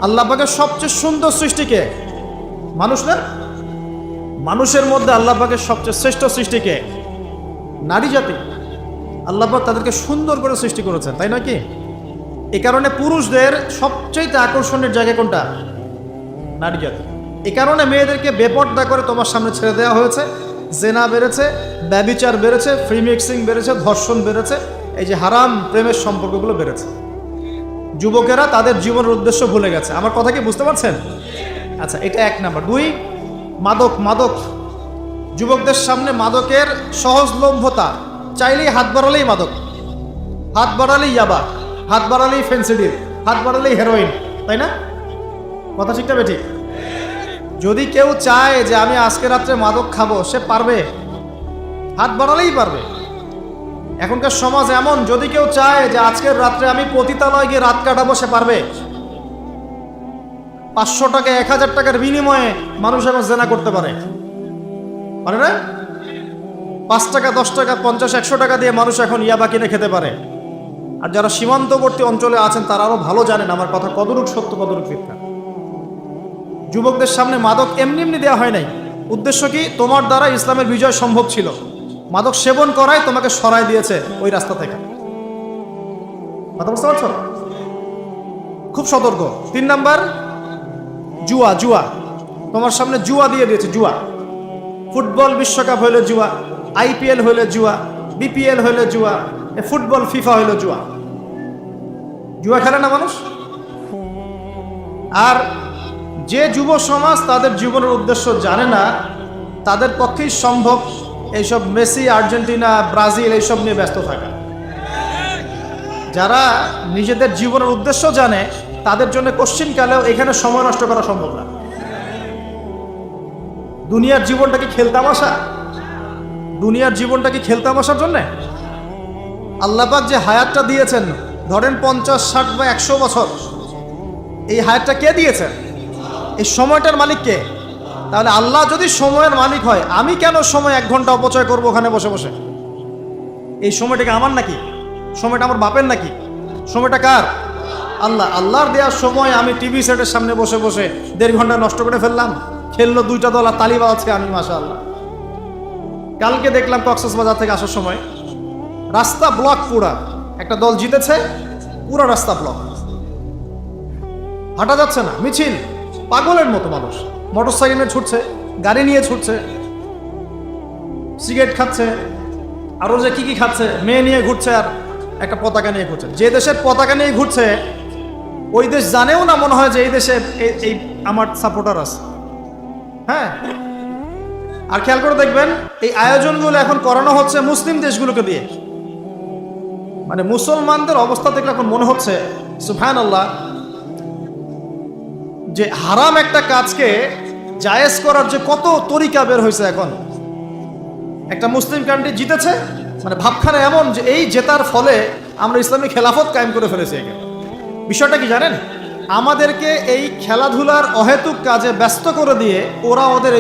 আল্লাহ পাকের সবচেয়ে সুন্দর সৃষ্টিকে মানুষ না, মানুষের মধ্যে আল্লাহ পাকের সবচেয়ে শ্রেষ্ঠ সৃষ্টিকে নারী জাতি। আল্লাহ পাক তাদেরকে সুন্দর করে সৃষ্টি করেছেন, তাই নয় কি? এ কারণে পুরুষদের সবচেয়ে আকর্ষণের জায়গা কোনটা? নারী জাতি। এ কারণে মেয়েদেরকে বেপর্দা করে তোমার সামনে ছেড়ে দেওয়া হয়েছে। জেনা বেড়েছে, ব্যভিচার বেড়েছে, ফ্রি মিক্সিং বেড়েছে, ধর্ষণ বেড়েছে, এই যে হারাম প্রেমের সম্পর্কগুলো বেড়েছে। যুবকেরা তাদের জীবনের উদ্দেশ্য ভুলে গেছে। আমার কথা কি বুঝতে পারছেন? আচ্ছা, এটা 1 নাম্বার। 2, মাদক। যুবকদের সামনে মাদকের সহজলভ্যতা। চাইলেই হাত বাড়ালেই মাদক, হাত বাড়ালেই ইয়াবা, হাত বাড়ালেই ফেন্সিডিল, হাত বাড়ালেই হেরোইন, তাই না? কথা ঠিকটা বেঠিক? যদি কেউ চায় যে আমি আজকে রাত্রে মাদক খাবো, সে পারবে, হাত বাড়ালেই পারবে। এখনকার সমাজ এমন, যদি কেউ চায় যে আজকের রাত্রে আমি পতিতালয় গিয়ে রাত কাটাবো, সে পারবে। 500 টাকা 1000 টাকার বিনিময়ে মানুষ এখন জেনা করতে পারে না? 5 টাকা 10 টাকা 50 100 টাকা দিয়ে মানুষ এখন ইয়াবা কিনে খেতে পারে। আর যারা সীমান্তবর্তী অঞ্চলে আছেন তারা আরো ভালো জানেন আমার কথা কতটুকু সত্য কতটুকু মিথ্যা। যুবকদের সামনে মাদক এমনি দেওয়া হয় নাই। উদ্দেশ্য কি? তোমার দ্বারা ইসলামের বিজয় সম্ভব ছিল। মাদক সেবন করায় তোমাকে সরাই দিয়েছে ওই রাস্তা থেকে। কথা বুঝতে পারছো? খুব সতর্ক। 3 নাম্বার, জুয়া। তোমার সামনে জুয়া দিয়ে দিয়েছে। জুয়া, ফুটবল বিশ্বকাপ হইলে জুয়া, IPL হইলে জুয়া, BPL হইলে জুয়া, ফুটবল ফিফা হইলে জুয়া। জুয়া খেলে না মানুষ। আর যে যুব সমাজ তাদের জীবনের উদ্দেশ্য জানে না, তাদের পক্ষেই সম্ভব এইসব মেসি, আর্জেন্টিনা, ব্রাজিল এইসব নিয়ে ব্যস্ত থাকা। যারা নিজেদের জীবনের উদ্দেশ্য জানে তাদের জন্য কোশ্চিনকালেও এখানে সময় নষ্ট করা সম্ভব না। দুনিয়ার জীবনটা কি খেলতামাশা? দুনিয়ার জীবনটা কি খেলতামাশার জন্য? আল্লাহ পাক যে হায়াতটা দিয়েছেন, ধরেন 50, 60 বা 100 বছর, এই হায়াতটা কে দিয়েছেন? এই সময়টার মালিক কে? তাহলে আল্লাহ যদি সময়ের মালিক হয়, আমি কেন সময় 1 ঘন্টা অপচয় করবো ওখানে বসে বসে? এই সময়টাকে আমার নাকি? সময়টা আমার বাপের নাকি? সময়টা কার? আল্লাহর দেওয়ার সময় আমি টিভি সেটের সামনে বসে বসে 1.5 ঘন্টা নষ্ট করে ফেললাম। খেললো 2টা দল আর তালি বাজাচ্ছে আমি, মাশাআল্লাহ। কালকে দেখলাম কক্সবাজার থেকে আসার সময় রাস্তা ব্লক, পুরা একটা দল জিতেছে, পুরো রাস্তা ব্লক, হাঁটা যাচ্ছে না, মিছিল, পাগলের মতো মানুষ মোটরসাইকেল নিয়ে ছুটছে, গাড়ি নিয়ে ছুটছে, সিগারেট খাচ্ছে, আরো যে কি খাচ্ছে, মেয়ে নিয়ে ঘুরছে আর একটা পতাকা নিয়ে ঘুরছে। যে দেশের পতাকা নিয়ে ঘুরছে ওই দেশ জানেও না মনে হয় যে এই দেশে এই আমার সাপোর্টার আছে। হ্যাঁ, আর খেয়াল করে দেখবেন এই আয়োজনগুলো এখন করানো হচ্ছে মুসলিম দেশগুলোকে দিয়ে। মানে মুসলমানদের অবস্থা দেখলে এখন মনে হচ্ছে সুবহানাল্লাহ, যে হারাম একটা কাজকে জায়েজ করার যে কত তরিকা বের হয়েছে এখন। একটা মুসলিম কান্ট্রি জিতেছে, মানে ভাবখানা এমন যে এই জেতার ফলে আমরা ইসলামী খেলাফত কায়েম করে ফেলেছি। বিষয়টা কি জানেন? আমাদেরকে এই খেলাধুলার অহেতুক কাজে ব্যস্ত করে দিয়ে ওরা ওদের